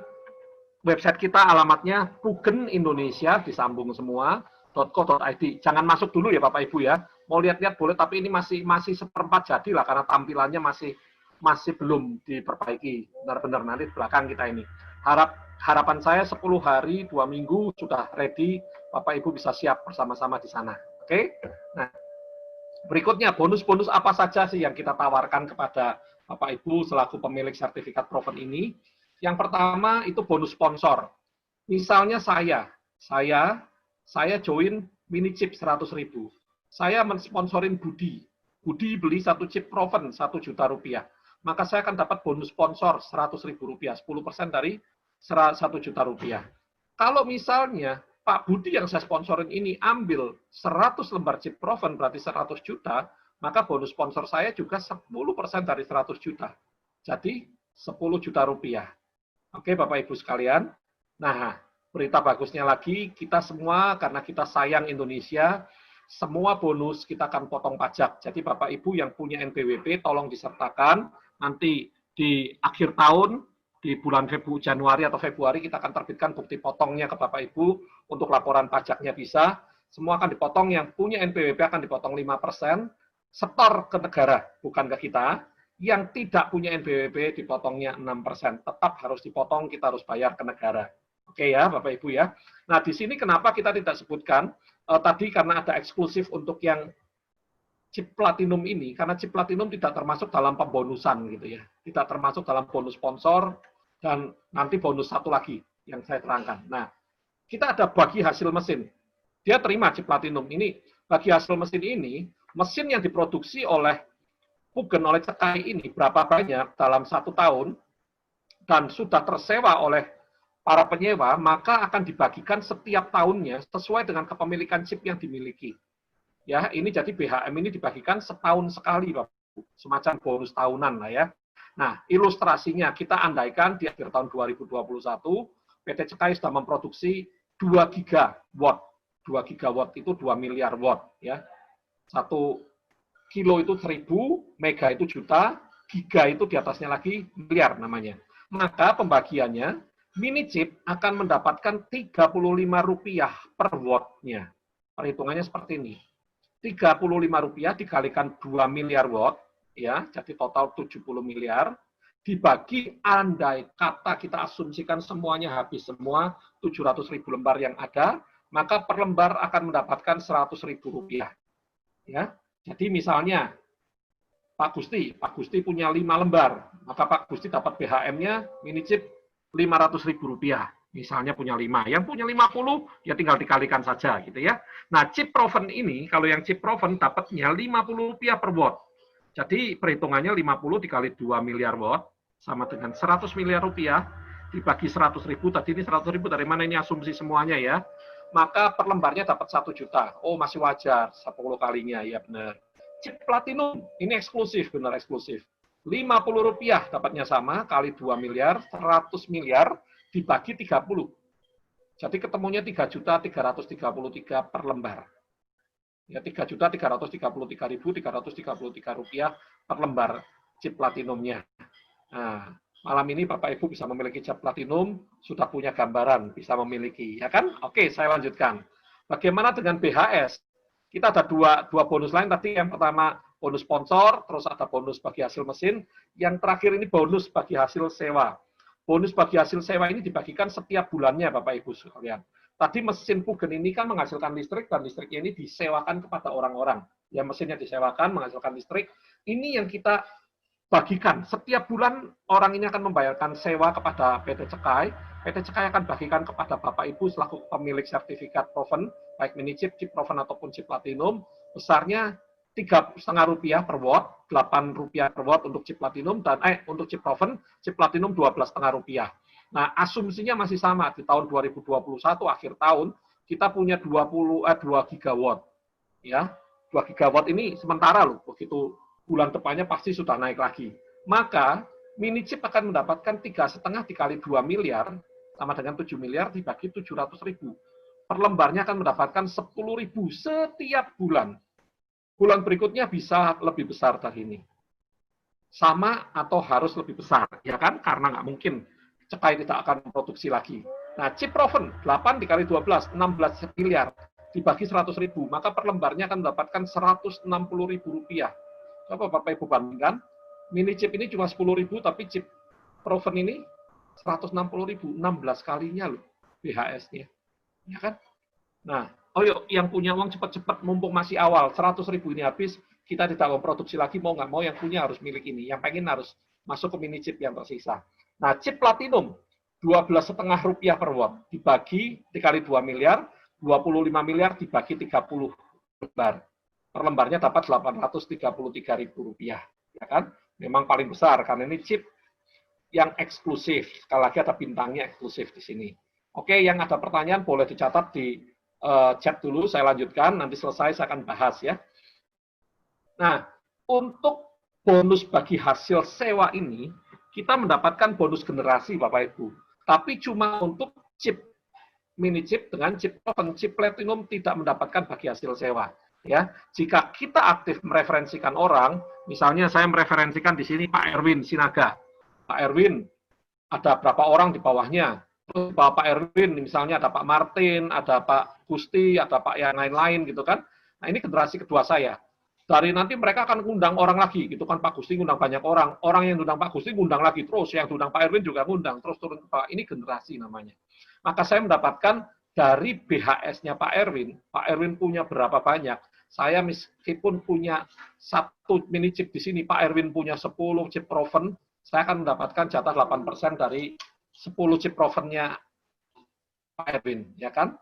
website kita alamatnya Pugen Indonesia disambung semua .co.id. Jangan masuk dulu ya Bapak Ibu ya. Mau lihat-lihat boleh, tapi ini masih seperempat jadi lah karena tampilannya masih belum diperbaiki. Benar-benar nanti di belakang kita ini. Harapan saya 10 hari, 2 minggu sudah ready. Bapak Ibu bisa siap bersama-sama di sana. Oke? Nah, berikutnya bonus-bonus apa saja sih yang kita tawarkan kepada Bapak Ibu selaku pemilik sertifikat proven ini? Yang pertama itu bonus sponsor. Misalnya saya join mini chip 100.000. Saya mensponsorin Budi. Budi beli satu chip proven 1 juta rupiah. Maka saya akan dapat bonus sponsor 100.000 rupiah, 10% dari 1 juta rupiah. Kalau misalnya Pak Budi yang saya sponsorin ini ambil 100 lembar chip proven berarti 100 juta, maka bonus sponsor saya juga 10% dari 100 juta. Jadi 10 juta rupiah. Oke Bapak Ibu sekalian. Nah, berita bagusnya lagi, kita semua karena kita sayang Indonesia, semua bonus kita akan potong pajak. Jadi Bapak Ibu yang punya NPWP tolong disertakan. Nanti di akhir tahun, di bulan Januari atau Februari kita akan terbitkan bukti potongnya ke Bapak Ibu untuk laporan pajaknya bisa. Semua akan dipotong, yang punya NPWP akan dipotong 5%, setor ke negara, bukan ke kita. Yang tidak punya NPWP dipotongnya 6%. Tetap harus dipotong, kita harus bayar ke negara. Oke ya Bapak Ibu ya. Nah di sini kenapa kita tidak sebutkan, tadi karena ada eksklusif untuk yang chip platinum ini, karena chip platinum tidak termasuk dalam pembonusan gitu ya. Tidak termasuk dalam bonus sponsor, dan nanti bonus satu lagi yang saya terangkan. Nah, kita ada bagi hasil mesin. Dia terima chip platinum ini, bagi hasil mesin ini, mesin yang diproduksi oleh Pugen, oleh Cekai ini, berapa banyak dalam 1 tahun, dan sudah tersewa oleh para penyewa, maka akan dibagikan setiap tahunnya sesuai dengan kepemilikan chip yang dimiliki. Ya, ini jadi BHM ini dibagikan setahun sekali, Bapak. Semacam bonus tahunan lah ya. Nah, ilustrasinya kita andaikan di akhir tahun 2021, PT Cekai sudah memproduksi 2 gigawatt. 2 gigawatt itu 2 miliar watt ya. 1 kilo itu 1000, mega itu juta, giga itu di atasnya lagi miliar namanya. Maka pembagiannya mini chip akan mendapatkan Rp35 per wattnya. Perhitungannya seperti ini. Rp35 dikalikan 2 miliar watt, ya, jadi total 70 miliar, dibagi andai kata kita asumsikan semuanya habis semua, 700.000 lembar yang ada, maka per lembar akan mendapatkan Rp100.000. Ya, jadi misalnya Pak Gusti punya 5 lembar, maka Pak Gusti dapat BHM-nya mini chip Rp500.000. Misalnya punya 5, yang punya 50 ya tinggal dikalikan saja gitu ya. Nah, chip proven ini kalau yang chip proven dapatnya Rp50 per watt. Jadi perhitungannya 50 dikali 2 miliar watt sama dengan 100 miliar rupiah dibagi 100.000. Tadi ini 100.000 dari mana ini asumsi semuanya ya. Maka per lembarnya dapat 1 juta. Oh, masih wajar 10 kalinya ya benar. Chip platinum ini eksklusif, benar eksklusif. Rp50 dapatnya sama kali 2 miliar, 100 miliar dibagi 30. Jadi ketemunya 3.333 per lembar. Ya, Rp3.333.333 per lembar chip platinumnya. Nah, malam ini Bapak Ibu bisa memiliki chip platinum, sudah punya gambaran, bisa memiliki, ya kan? Oke, saya lanjutkan. Bagaimana dengan BHS? Kita ada dua bonus lain tadi. Yang pertama bonus sponsor, terus ada bonus bagi hasil mesin. Yang terakhir ini bonus bagi hasil sewa. Bonus bagi hasil sewa ini dibagikan setiap bulannya, Bapak Ibu sekalian. Tadi mesin Pugen ini kan menghasilkan listrik, dan listriknya ini disewakan kepada orang-orang. Ya, mesinnya disewakan, menghasilkan listrik. Ini yang kita bagikan. Setiap bulan orang ini akan membayarkan sewa kepada PT Cekai. PT Cekai akan bagikan kepada Bapak Ibu selaku pemilik sertifikat proven, baik mini chip, chip proven ataupun chip platinum, besarnya Rp3,5 per watt, Rp8 per watt untuk chip platinum, dan untuk chip proven, chip platinum Rp12,5. Nah, asumsinya masih sama. Di tahun 2021, akhir tahun, kita punya 2 gigawatt. Ya, 2 gigawatt ini sementara loh, begitu bulan depannya pasti sudah naik lagi. Maka, mini chip akan mendapatkan 3,5 dikali 2 miliar, sama dengan 7 miliar dibagi 700.000. Per lembarnya akan mendapatkan 10.000 setiap bulan. Bulan berikutnya bisa lebih besar dari ini. Sama atau harus lebih besar, ya kan? Karena nggak mungkin Cekai tidak akan memproduksi lagi. Nah, chip proven 8 dikali 12, 16 miliar dibagi 100.000, maka per lembarnya akan mendapatkan Rp160.000. Coba Bapak Ibu bandingkan, mini chip ini cuma 10.000, tapi chip proven ini 160.000, 16 kalinya loh BHS-nya. Ya kan? Nah, yuk, yang punya uang cepat-cepat, mumpung masih awal, 100.000 ini habis, kita tidak memproduksi lagi, mau nggak mau yang punya harus milik ini, yang pengen harus masuk ke mini chip yang tersisa. Nah, chip platinum, Rp12,5 per watt, dikali 2 miliar, 25 miliar dibagi 30 lembar. Per lembarnya dapat Rp833.000, ya kan? Memang paling besar, karena ini chip yang eksklusif. Sekali lagi ada bintangnya eksklusif di sini. Oke, yang ada pertanyaan boleh dicatat di chat dulu, saya lanjutkan, nanti selesai saya akan bahas ya. Nah, untuk bonus bagi hasil sewa ini, kita mendapatkan bonus generasi Bapak Ibu. Tapi cuma untuk chip, mini chip dengan chip proven, chip platinum tidak mendapatkan bagi hasil sewa. Ya, jika kita aktif mereferensikan orang, misalnya saya mereferensikan di sini Pak Erwin Sinaga. Pak Erwin, ada berapa orang di bawahnya? Terus Pak Erwin, misalnya ada Pak Martin, ada Pak Gusti, ada Pak yang lain-lain gitu kan. Nah, ini generasi kedua saya. Dari nanti mereka akan ngundang orang lagi, gitu kan, Pak Gusti ngundang banyak orang. Orang yang ngundang Pak Gusti ngundang lagi terus, yang ngundang Pak Erwin juga ngundang, terus turun ke bawah. Ini generasi namanya. Maka saya mendapatkan dari BHS-nya Pak Erwin punya berapa banyak. Saya meskipun punya 1 mini chip di sini, Pak Erwin punya 10 chip proven, saya akan mendapatkan jatah 8% dari 10 chip provennya Pak Erwin, ya kan?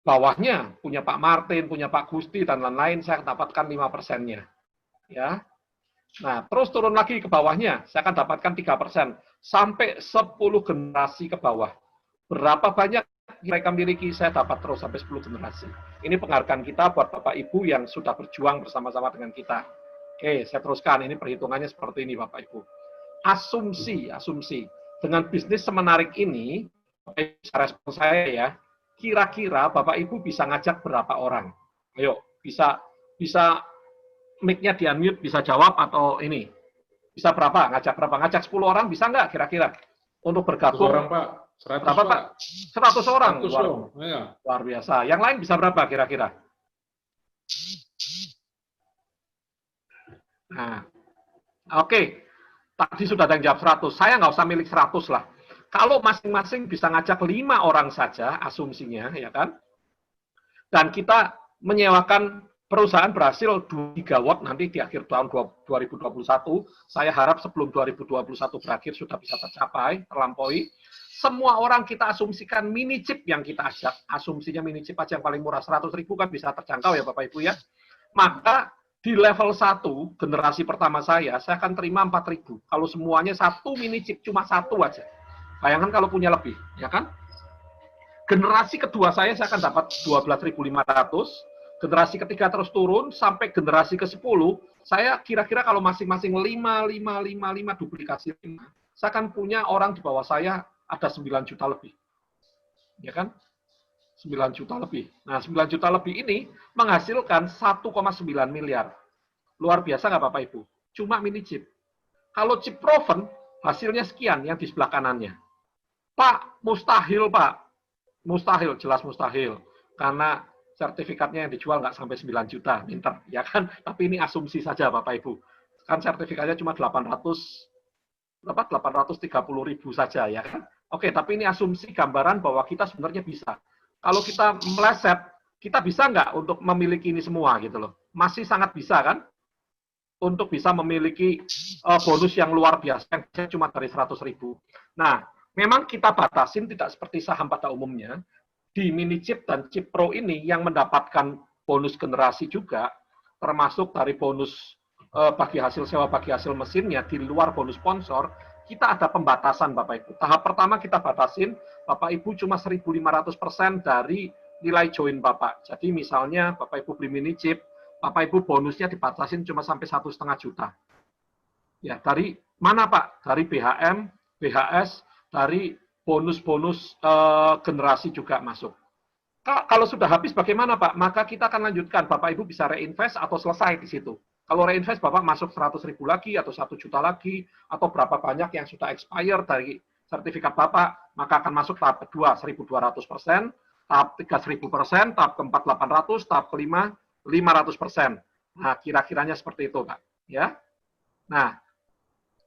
Bawahnya punya Pak Martin, punya Pak Gusti, dan lain-lain, saya dapatkan 5%-nya. Ya. Nah, terus turun lagi ke bawahnya, saya akan dapatkan 3%. Sampai 10 generasi ke bawah. Berapa banyak mereka miliki, saya dapat terus sampai 10 generasi. Ini penghargaan kita buat Bapak Ibu yang sudah berjuang bersama-sama dengan kita. Oke, saya teruskan. Ini perhitungannya seperti ini, Bapak Ibu. Asumsi. Dengan bisnis semenarik ini, respon saya ya, kira-kira Bapak Ibu bisa ngajak berapa orang? Ayo, bisa mic-nya di-unmute, bisa jawab atau ini. Bisa berapa? Ngajak berapa? Ngajak 10 orang bisa nggak kira-kira? Untuk bergabung. 100 orang, Pak. 100 berapa, Pak? 100 orang. 100 luar biasa. Yang lain bisa berapa kira-kira? Nah, oke. Tadi sudah ada yang jawab 100. Saya nggak usah milik 100 lah. Kalau masing-masing bisa ngajak 5 orang saja, asumsinya, ya kan? Dan kita menyewakan perusahaan berhasil 2 gigawatt nanti di akhir tahun 2021. Saya harap sebelum 2021 berakhir sudah bisa tercapai, terlampaui. Semua orang kita asumsikan mini chip yang kita ajak. Asumsinya mini chip aja yang paling murah 100.000 kan bisa terjangkau ya Bapak Ibu ya. Maka di level 1, generasi pertama saya akan terima 4.000. Kalau semuanya 1 mini chip, cuma 1 aja. Bayangkan kalau punya lebih, ya kan? Generasi kedua saya akan dapat 12.500. Generasi ketiga terus turun, sampai generasi ke-10, saya kira-kira kalau masing-masing 5 duplikasi 5, saya akan punya orang di bawah saya ada 9 juta lebih. Ya kan? 9 juta lebih. Nah, 9 juta lebih ini menghasilkan 1,9 miliar. Luar biasa nggak Bapak Ibu? Cuma mini chip. Kalau chip proven, hasilnya sekian yang di sebelah kanannya. Pak, mustahil Pak. Mustahil, jelas mustahil. Karena sertifikatnya yang dijual nggak sampai 9 juta, minter, ya kan? Tapi ini asumsi saja Bapak Ibu. Kan sertifikatnya cuma 830.000 saja, ya kan? Oke, tapi ini asumsi gambaran bahwa kita sebenarnya bisa. Kalau kita meleset, kita bisa nggak untuk memiliki ini semua gitu loh? Masih sangat bisa kan? Untuk bisa memiliki bonus yang luar biasa, yang cuma dari 100.000. Nah, memang kita batasin tidak seperti saham pada umumnya. Di mini chip dan chip pro ini yang mendapatkan bonus generasi juga, termasuk dari bonus bagi hasil sewa, bagi hasil mesinnya, di luar bonus sponsor, kita ada pembatasan Bapak Ibu. Tahap pertama kita batasin, Bapak Ibu cuma 1.500% dari nilai join Bapak. Jadi misalnya Bapak Ibu beli mini chip, Bapak Ibu bonusnya dibatasin cuma sampai 1,5 juta. Ya, dari mana Pak? Dari BHM, BHS, dari bonus-bonus generasi juga masuk. Kalau sudah habis bagaimana Pak? Maka kita akan lanjutkan. Bapak Ibu bisa reinvest atau selesai di situ. Kalau reinvest Bapak masuk 100.000 lagi atau 1 juta lagi atau berapa banyak yang sudah expire dari sertifikat Bapak, maka akan masuk tahap kedua 1.200%, tahap 3.000%, tahap keempat 800, tahap kelima 500%. Nah, kira-kiranya seperti itu, Pak. Ya. Nah,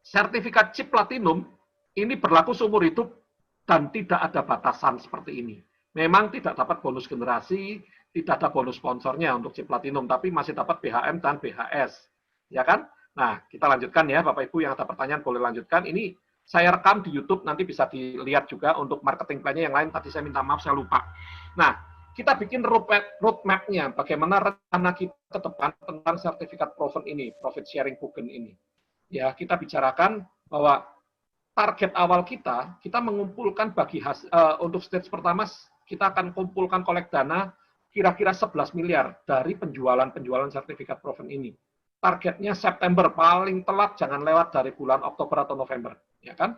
sertifikat chip platinum ini berlaku seumur hidup dan tidak ada batasan seperti ini. Memang tidak dapat bonus generasi, tidak ada bonus sponsornya untuk chip platinum, tapi masih dapat BHM dan BHS. Ya kan? Nah, kita lanjutkan ya, Bapak Ibu yang ada pertanyaan boleh lanjutkan. Ini saya rekam di YouTube, nanti bisa dilihat juga untuk marketing plan-nya yang lain. Tadi saya minta maaf, saya lupa. Nah, kita bikin roadmap-nya, bagaimana rencana kita ke depan tentang sertifikat proven ini, profit sharing token ini. Ya, kita bicarakan bahwa target awal kita mengumpulkan bagi untuk stage pertama, kita akan kumpulkan kolek dana kira-kira 11 miliar dari penjualan sertifikat proven ini. Targetnya September, paling telat jangan lewat dari bulan Oktober atau November, ya kan?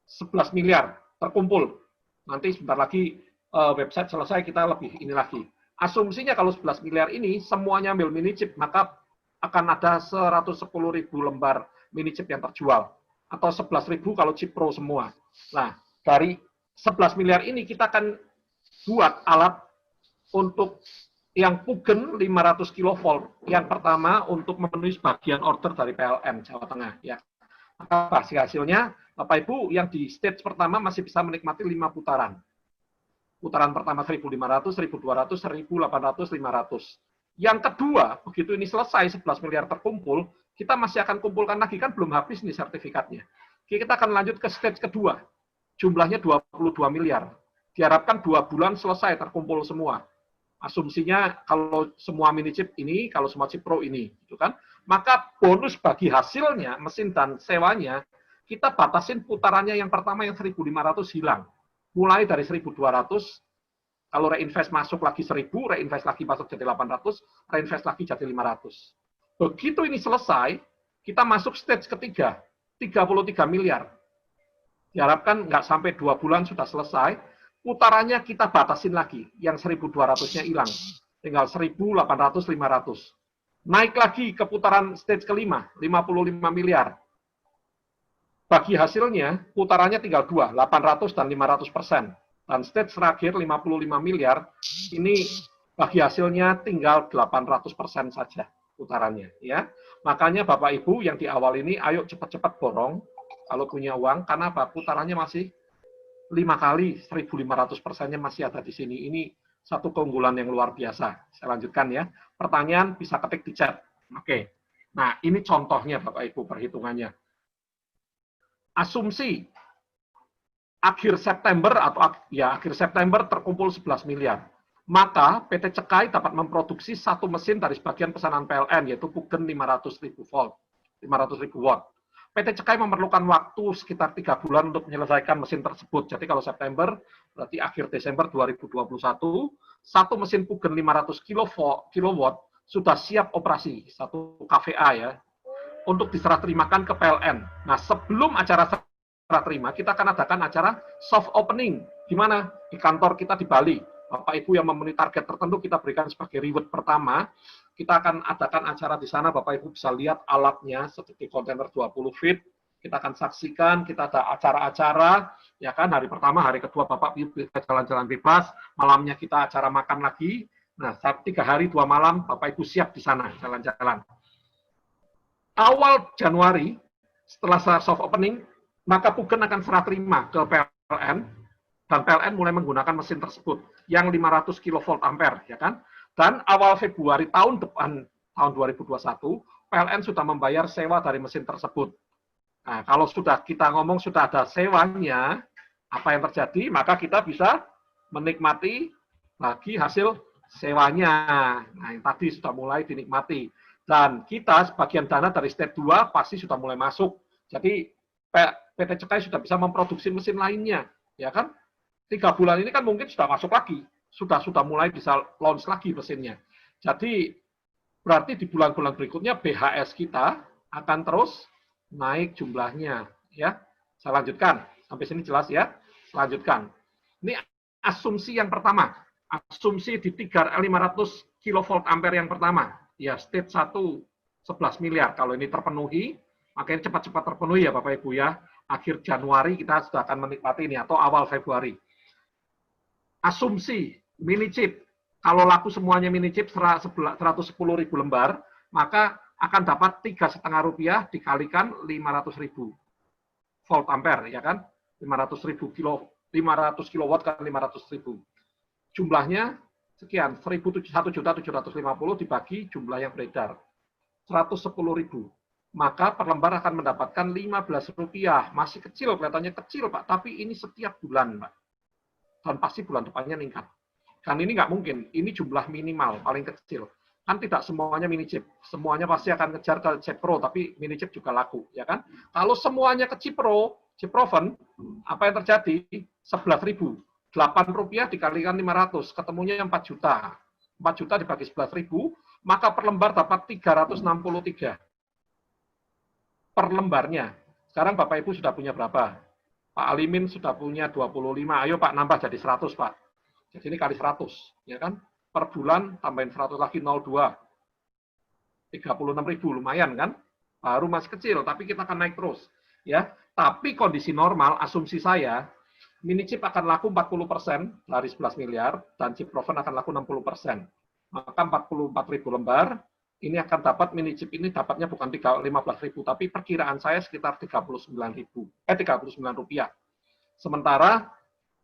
11 miliar terkumpul. Nanti sebentar lagi website selesai, kita lebih ini lagi. Asumsinya kalau 11 miliar ini semuanya ambil mini chip, maka akan ada 110.000 lembar mini chip yang terjual. Atau 11.000 kalau chip pro semua. Nah, dari 11 miliar ini kita akan buat alat untuk yang Pugen 500 kV. Yang pertama untuk memenuhi sebagian order dari PLN Jawa Tengah. Ya. Apa hasilnya? Bapak Ibu yang di stage pertama masih bisa menikmati 5 putaran. Putaran pertama 1.500, 1.200, 1.800, 500. Yang kedua, begitu ini selesai 11 miliar terkumpul, kita masih akan kumpulkan lagi, kan belum habis nih sertifikatnya. Kita akan lanjut ke stage kedua. Jumlahnya 22 miliar. Diharapkan 2 bulan selesai terkumpul semua. Asumsinya kalau semua mini chip ini, kalau semua chip pro ini, gitu kan? Maka bonus bagi hasilnya, mesin dan sewanya, kita batasin putarannya yang pertama yang 1.500 hilang. Mulai dari 1.200, kalau reinvest masuk lagi 1.000, reinvest lagi masuk jadi 800, reinvest lagi jadi 500. Begitu ini selesai, kita masuk stage ketiga, 33 miliar. Diharapkan nggak sampai 2 bulan sudah selesai, putarannya kita batasin lagi, yang 1.200-nya hilang. Tinggal 1.800, 500. Naik lagi ke putaran stage kelima, 55 miliar. Bagi hasilnya, putarannya tinggal 2, 800 dan 500%. Dan stage terakhir 55 miliar, ini bagi hasilnya tinggal 800% saja putarannya. Ya. Makanya Bapak Ibu yang di awal ini, ayo cepat-cepat borong kalau punya uang, karena putarannya masih 5 kali, 1.500%-nya masih ada di sini. Ini satu keunggulan yang luar biasa. Saya lanjutkan ya. Pertanyaan bisa ketik di chat. Oke. Nah, ini contohnya Bapak Ibu perhitungannya. Asumsi akhir September akhir September terkumpul 11 miliar. Maka PT Cekai dapat memproduksi 1 mesin dari sebagian pesanan PLN, yaitu Pugen 500.000 watt. PT Cekai memerlukan waktu sekitar 3 bulan untuk menyelesaikan mesin tersebut. Jadi kalau September, berarti akhir Desember 2021, 1 mesin Pugen 500 kW sudah siap operasi, 1 kVA ya, untuk diserah terimakan ke PLN. Nah, sebelum acara serah terima, kita akan adakan acara soft opening. Di mana? Di kantor kita di Bali. Bapak Ibu yang memenuhi target tertentu kita berikan sebagai reward pertama. Kita akan adakan acara di sana, Bapak Ibu bisa lihat alatnya seperti kontainer 20 feet. Kita akan saksikan, kita ada acara-acara, ya kan, hari pertama, hari kedua Bapak Ibu bisa jalan-jalan bebas, malamnya kita acara makan lagi. Nah, 3 hari 2 malam Bapak Ibu siap di sana jalan-jalan. Awal Januari, setelah soft opening, maka Pugen akan serah terima ke PLN, dan PLN mulai menggunakan mesin tersebut, yang 500 kV ampere, ya kan? Dan awal Februari tahun depan, tahun 2021, PLN sudah membayar sewa dari mesin tersebut. Nah, kalau sudah kita ngomong sudah ada sewanya, apa yang terjadi? Maka kita bisa menikmati lagi hasil sewanya. Nah, yang tadi sudah mulai dinikmati. Dan kita sebagian dana dari step 2 pasti sudah mulai masuk. Jadi PT Cekai sudah bisa memproduksi mesin lainnya, ya kan? 3 bulan ini kan mungkin sudah masuk lagi, sudah mulai bisa launch lagi mesinnya. Jadi berarti di bulan-bulan berikutnya BHS kita akan terus naik jumlahnya, ya. Saya lanjutkan sampai sini jelas ya. Lanjutkan. Ini asumsi yang pertama, asumsi di 500 kV ampere yang pertama. Ya, stage 1 11 miliar. Kalau ini terpenuhi, makanya cepat-cepat terpenuhi ya Bapak Ibu ya. Akhir Januari kita sudah akan menikmati ini atau awal Februari. Asumsi mini chip, kalau laku semuanya mini chip 110.000 lembar, maka akan dapat Rp3,5 dikalikan 500.000 volt ampere, ya kan? 500 kilowatt kan 500.000. Jumlahnya sekian, 1.750.000 dibagi jumlah yang beredar. 110.000. Maka per lembar akan mendapatkan Rp15. Masih kecil, kelihatannya kecil Pak, tapi ini setiap bulan Pak. Dan pasti bulan depannya meningkat. Kan ini nggak mungkin, ini jumlah minimal, paling kecil. Kan tidak semuanya mini chip, semuanya pasti akan kejar ke chip pro, tapi mini chip juga laku, ya kan? Kalau semuanya ke chip pro, chip proven, apa yang terjadi? 11.000. Rp8 dikalikan 500, ketemunya 4 juta. 4 juta dibagi 11.000, maka per lembar dapat 363. Per lembarnya. Sekarang Bapak Ibu sudah punya berapa? Pak Alimin sudah punya 25. Ayo Pak, nambah jadi 100 Pak. Jadi ini kali 100, ya kan? Per bulan tambahin 100 lagi 02. 36.000, lumayan kan? Baru masih kecil, tapi kita akan naik terus. Ya, tapi kondisi normal, asumsi saya, mini chip akan laku 40% dari 11 miliar, dan chip proven akan laku 60%. Maka 44.000 lembar, ini akan dapat mini chip ini dapatnya bukan 15.000, tapi perkiraan saya sekitar 39.000. 39 rupiah. Sementara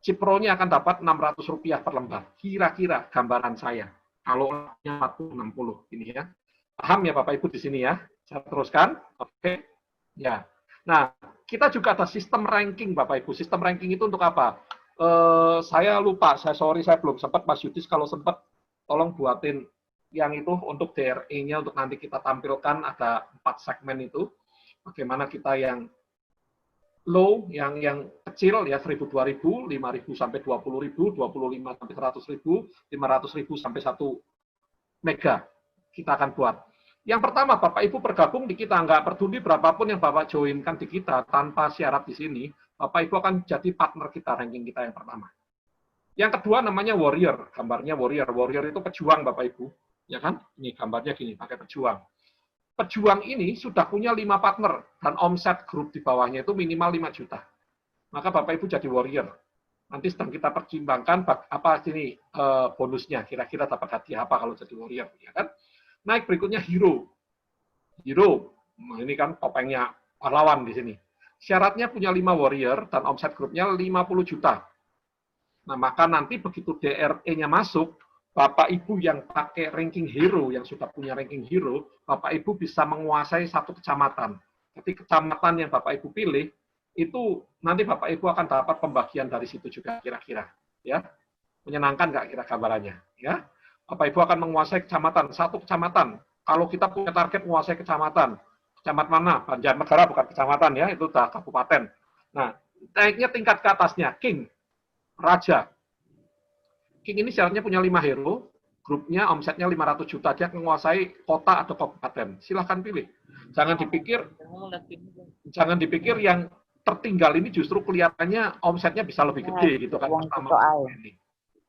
chip pro-nya akan dapat Rp600 per lembar. Kira-kira gambaran saya. Kalau 40-60 ini ya. Paham ya Bapak Ibu di sini ya? Saya teruskan. Oke. Ya. Nah, kita juga ada sistem ranking Bapak Ibu. Sistem ranking itu untuk apa? Saya lupa, saya belum sempat, Mas Yudis kalau sempat tolong buatin yang itu untuk DRE-nya untuk nanti kita tampilkan ada 4 segmen itu. Bagaimana kita yang low, yang kecil ya 1.000, 2.000, 5.000 sampai 20.000, 25 sampai 100.000, 500.000 sampai 1 mega kita akan buat. Yang pertama, Bapak Ibu bergabung di kita, nggak peduli berapapun yang Bapak joinkan di kita, tanpa syarat di sini, Bapak Ibu akan jadi partner kita, ranking kita yang pertama. Yang kedua namanya warrior, gambarnya warrior. Warrior itu pejuang Bapak Ibu, ya kan? Ini gambarnya gini, pakai pejuang. Pejuang ini sudah punya 5 partner, dan omset grup di bawahnya itu minimal 5 juta. Maka Bapak Ibu jadi warrior. Nanti sedang kita pertimbangkan apa sini bonusnya, kira-kira dapat hadiah apa kalau jadi warrior, ya kan? Naik berikutnya hero. Hero, nah ini kan topengnya pahlawan di sini. Syaratnya punya 5 warrior dan omset grupnya 50 juta. Nah, maka nanti begitu DRE-nya masuk, Bapak Ibu yang pakai ranking hero, yang sudah punya ranking hero, Bapak Ibu bisa menguasai 1 kecamatan. Jadi kecamatan yang Bapak Ibu pilih, itu nanti Bapak Ibu akan dapat pembagian dari situ juga kira-kira. Ya, menyenangkan nggak kira gambarannya? Ya, Bapak Ibu akan menguasai kecamatan, 1 kecamatan. Kalau kita punya target menguasai kecamatan, kecamatan mana? Banjarnegara bukan kecamatan ya, itu udah kabupaten. Nah, naiknya tingkat ke atasnya, king, raja. King ini syaratnya punya 5 hero, grupnya omsetnya 500 juta, dia menguasai kota atau kabupaten. Silahkan pilih. Jangan dipikir yang tertinggal ini justru kelihatannya omsetnya bisa lebih gede gitu kan.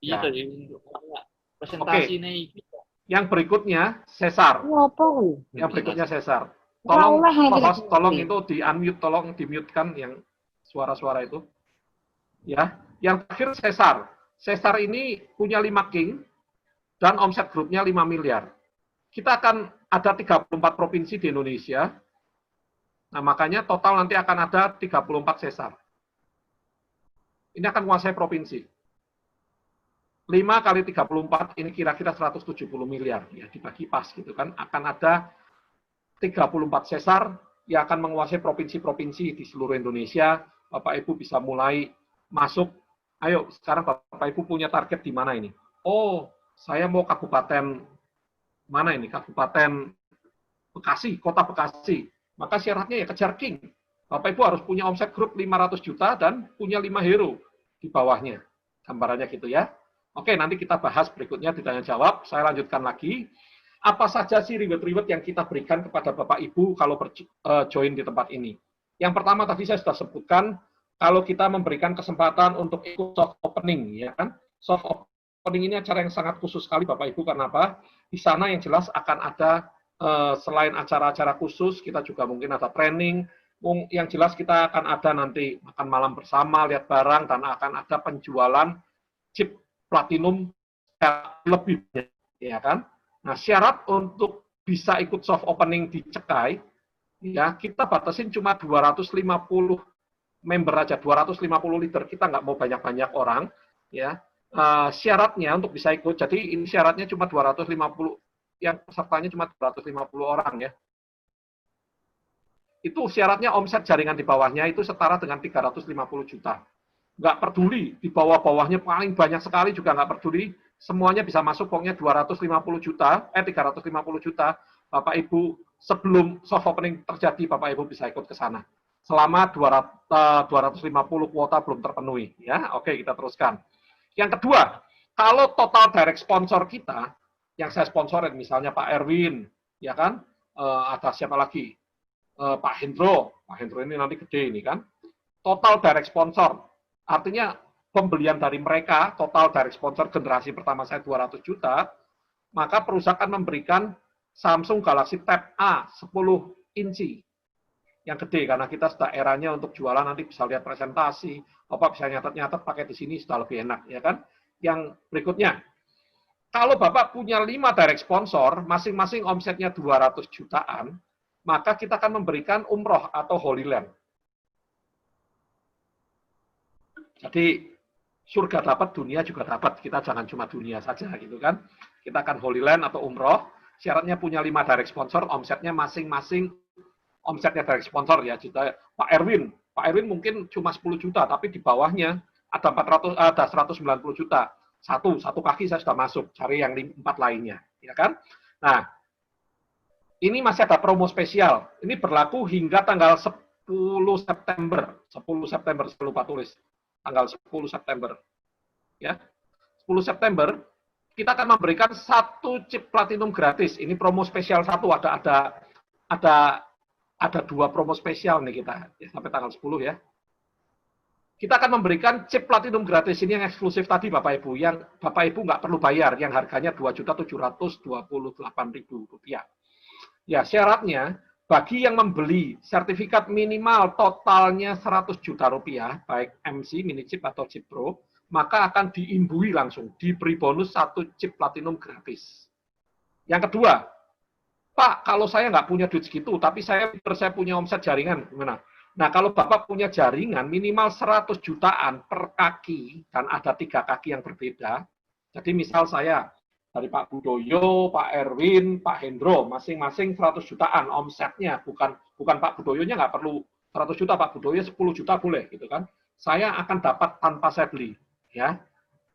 Ya. Iya, presentasi ini. Yang berikutnya sesar. Yang berikutnya sesar. Tolong itu di-unmute, tolong di-mute-kan yang suara-suara itu. Ya. Yang terakhir sesar. Sesar ini punya 5 king dan omset grupnya 5 miliar. Kita akan ada 34 provinsi di Indonesia. Nah, makanya total nanti akan ada 34 sesar. Ini akan menguasai provinsi. 5 kali 34 ini kira-kira 170 miliar. Ya, dibagi pas gitu kan. Akan ada 34 sesar yang akan menguasai provinsi-provinsi di seluruh Indonesia. Bapak Ibu bisa mulai masuk. Ayo, sekarang Bapak Ibu punya target di mana ini? Oh, saya mau kabupaten mana ini? Kabupaten Bekasi, Kota Bekasi. Maka syaratnya ya kejar king. Bapak Ibu harus punya omset grup 500 juta dan punya 5 hero di bawahnya. Gambarannya gitu ya. Oke, nanti kita bahas berikutnya di tanya jawab. Saya lanjutkan lagi. Apa saja sih reward-reward yang kita berikan kepada Bapak Ibu kalau join di tempat ini? Yang pertama tadi saya sudah sebutkan, kalau kita memberikan kesempatan untuk ikut soft opening, ya kan? Soft opening ini acara yang sangat khusus sekali Bapak Ibu, karena apa? Di sana yang jelas akan ada selain acara-acara khusus, kita juga mungkin ada training, yang jelas kita akan ada nanti makan malam bersama, lihat barang, dan akan ada penjualan chip platinum lebih banyak, ya kan? Nah, syarat untuk bisa ikut soft opening di Cekai, ya kita batasin cuma 250 member aja, 250 liter, kita nggak mau banyak-banyak orang, ya. Syaratnya untuk bisa ikut, jadi ini syaratnya cuma 250, yang pesertanya cuma 250 orang ya. Itu syaratnya omset jaringan di bawahnya itu setara dengan 350 juta. Nggak peduli, di bawah-bawahnya paling banyak sekali juga nggak peduli, semuanya bisa masuk pokoknya 350 juta, Bapak Ibu sebelum soft opening terjadi, Bapak Ibu bisa ikut ke sana. Selama 250 kuota belum terpenuhi. Ya, oke, kita teruskan. Yang kedua, kalau total direct sponsor kita, yang saya sponsorin, misalnya Pak Erwin, ya kan, ada siapa lagi? Pak Hendro ini nanti gede ini kan. Total direct sponsor, artinya pembelian dari mereka, total direct sponsor generasi pertama saya 200 juta, maka perusahaan memberikan Samsung Galaxy Tab A 10 inci. Yang gede, karena kita sudah eranya untuk jualan, nanti bisa lihat presentasi, apa bisa nyatet-nyatet pakai di sini sudah lebih enak, ya kan? Yang berikutnya, kalau Bapak punya 5 direct sponsor, masing-masing omsetnya 200 jutaan, maka kita akan memberikan umroh atau Holy Land. Jadi, surga dapat, dunia juga dapat. Kita jangan cuma dunia saja, gitu kan. Kita akan Holy Land atau umroh, syaratnya punya 5 direct sponsor, omsetnya masing-masing, omsetnya direct sponsor ya. Pak Erwin mungkin cuma 10 juta, tapi di bawahnya ada 190 juta. Satu kaki saya sudah masuk, cari yang 4 lainnya, ya kan? Nah, ini masih ada promo spesial. Ini berlaku hingga tanggal 10 September. 10 September, saya lupa tulis. Tanggal 10 September. Ya. 10 September, kita akan memberikan 1 chip platinum gratis. Ini promo spesial 1, ada 2 promo spesial nih kita, ya, sampai tanggal 10 ya. Kita akan memberikan chip platinum gratis ini yang eksklusif tadi Bapak Ibu, yang Bapak Ibu nggak perlu bayar, yang harganya Rp2.728.000. Ya, syaratnya bagi yang membeli sertifikat minimal totalnya 100 juta rupiah, baik MC, mini chip atau chip pro, maka akan diimbui langsung, diberi bonus 1 chip platinum gratis. Yang kedua, Pak, kalau saya nggak punya duit segitu, tapi saya punya omset jaringan, gimana? Nah, kalau Bapak punya jaringan minimal 100 jutaan per kaki, dan ada 3 kaki yang berbeda, jadi misal saya, dari Pak Budoyo, Pak Erwin, Pak Hendro, masing-masing 100 jutaan omsetnya, bukan Pak Budoyonya nggak perlu 100 juta, Pak Budoyo 10 juta boleh, gitu kan. Saya akan dapat tanpa saya beli, ya.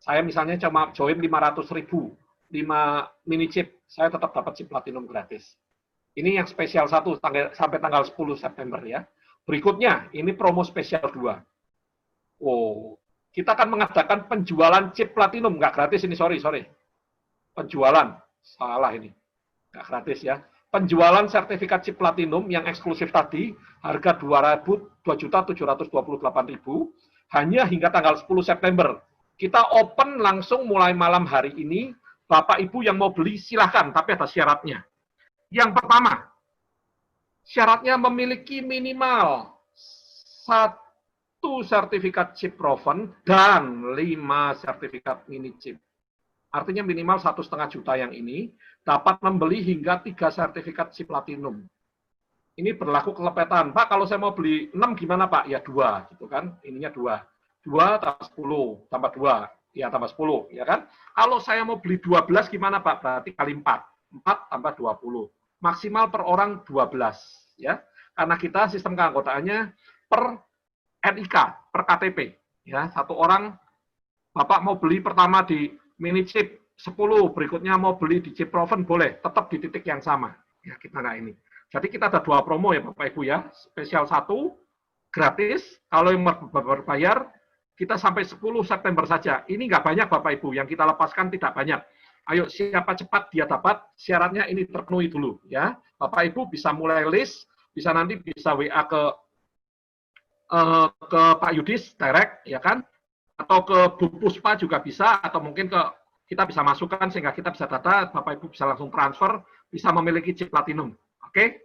Saya misalnya cuma join 500.000, 5 mini chip, saya tetap dapat chip platinum gratis. Ini yang spesial 1 sampai tanggal 10 September ya. Berikutnya, ini promo spesial 2. Oh, kita akan mengadakan penjualan chip platinum, nggak gratis ini, sorry. Penjualan, salah ini, nggak gratis ya. Penjualan sertifikat chip platinum yang eksklusif tadi, harga Rp2.728.000, hanya hingga tanggal 10 September. Kita open langsung mulai malam hari ini. Bapak Ibu yang mau beli silahkan, tapi ada syaratnya. Yang pertama, syaratnya memiliki minimal 1 sertifikat chip proven dan 5 sertifikat mini chip. Artinya minimal 1,5 juta yang ini dapat membeli hingga 3 sertifikat chip platinum. Ini berlaku kelepetan. Pak, kalau saya mau beli 6 gimana Pak? Ya 2, gitu kan. Ininya 2. 2 tambah 10, tambah 2. Ya tambah 10, ya kan? Kalau saya mau beli 12 gimana Pak? Berarti kali 4. 4 tambah 20. Maksimal per orang 12, ya. Karena kita sistem keanggotaannya per NIK, per KTP, ya. Satu orang Bapak mau beli pertama di mini chip 10, berikutnya mau beli di chip proven boleh, tetap di titik yang sama. Ya, kita nggak ini. Jadi kita ada 2 promo ya Bapak Ibu ya. Spesial 1 gratis, kalau yang berbayar kita sampai 10 September saja. Ini nggak banyak Bapak Ibu, yang kita lepaskan tidak banyak. Ayo siapa cepat dia dapat, syaratnya ini terpenuhi dulu ya. Bapak Ibu bisa mulai list, bisa nanti bisa WA ke Pak Yudis direct ya kan, atau ke Bu Puspa juga bisa, atau mungkin ke kita bisa masukkan sehingga kita bisa data, Bapak Ibu bisa langsung transfer, bisa memiliki chip platinum. Oke?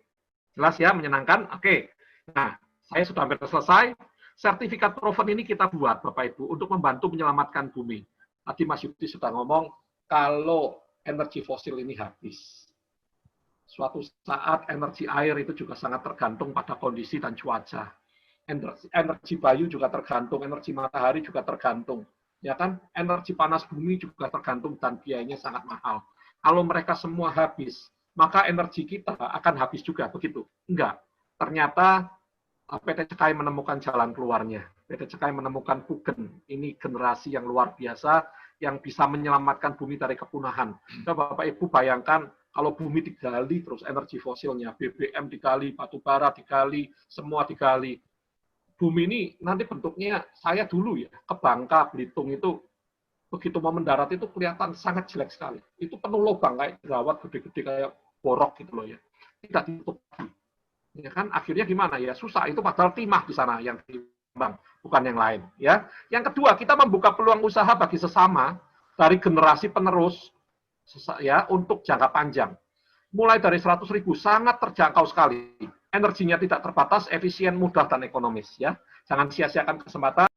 Jelas ya, menyenangkan? Oke. Nah, saya sudah hampir selesai. Sertifikat proven ini kita buat, Bapak Ibu, untuk membantu menyelamatkan bumi. Tadi Mas Yudi sudah ngomong, kalau energi fosil ini habis, suatu saat energi air itu juga sangat tergantung pada kondisi dan cuaca. Energi bayu juga tergantung, energi matahari juga tergantung. Ya kan? Energi panas bumi juga tergantung dan biayanya sangat mahal. Kalau mereka semua habis, maka energi kita akan habis juga, begitu? Enggak. Ternyata PT CKAI menemukan jalan keluarnya. PT CKAI menemukan Pugen. Ini generasi yang luar biasa yang bisa menyelamatkan bumi dari kepunahan. Coba Bapak Ibu bayangkan kalau bumi digali terus energi fosilnya, BBM digali, batu bara digali, semua digali. Bumi ini nanti bentuknya, saya dulu ya, ke Bangka, Belitung itu, begitu mau mendarat itu kelihatan sangat jelek sekali. Itu penuh lubang kayak jerawat gede-gede kayak borok gitu loh ya. Tidak ditutup. Ya kan, akhirnya gimana ya, susah. Itu padahal timah di sana yang dikembang, bukan yang lain. Ya. Yang kedua, kita membuka peluang usaha bagi sesama dari generasi penerus ya untuk jangka panjang. Mulai dari 100.000 sangat terjangkau sekali. Energinya tidak terbatas, efisien, mudah, dan ekonomis. Ya. Jangan sia-siakan kesempatan.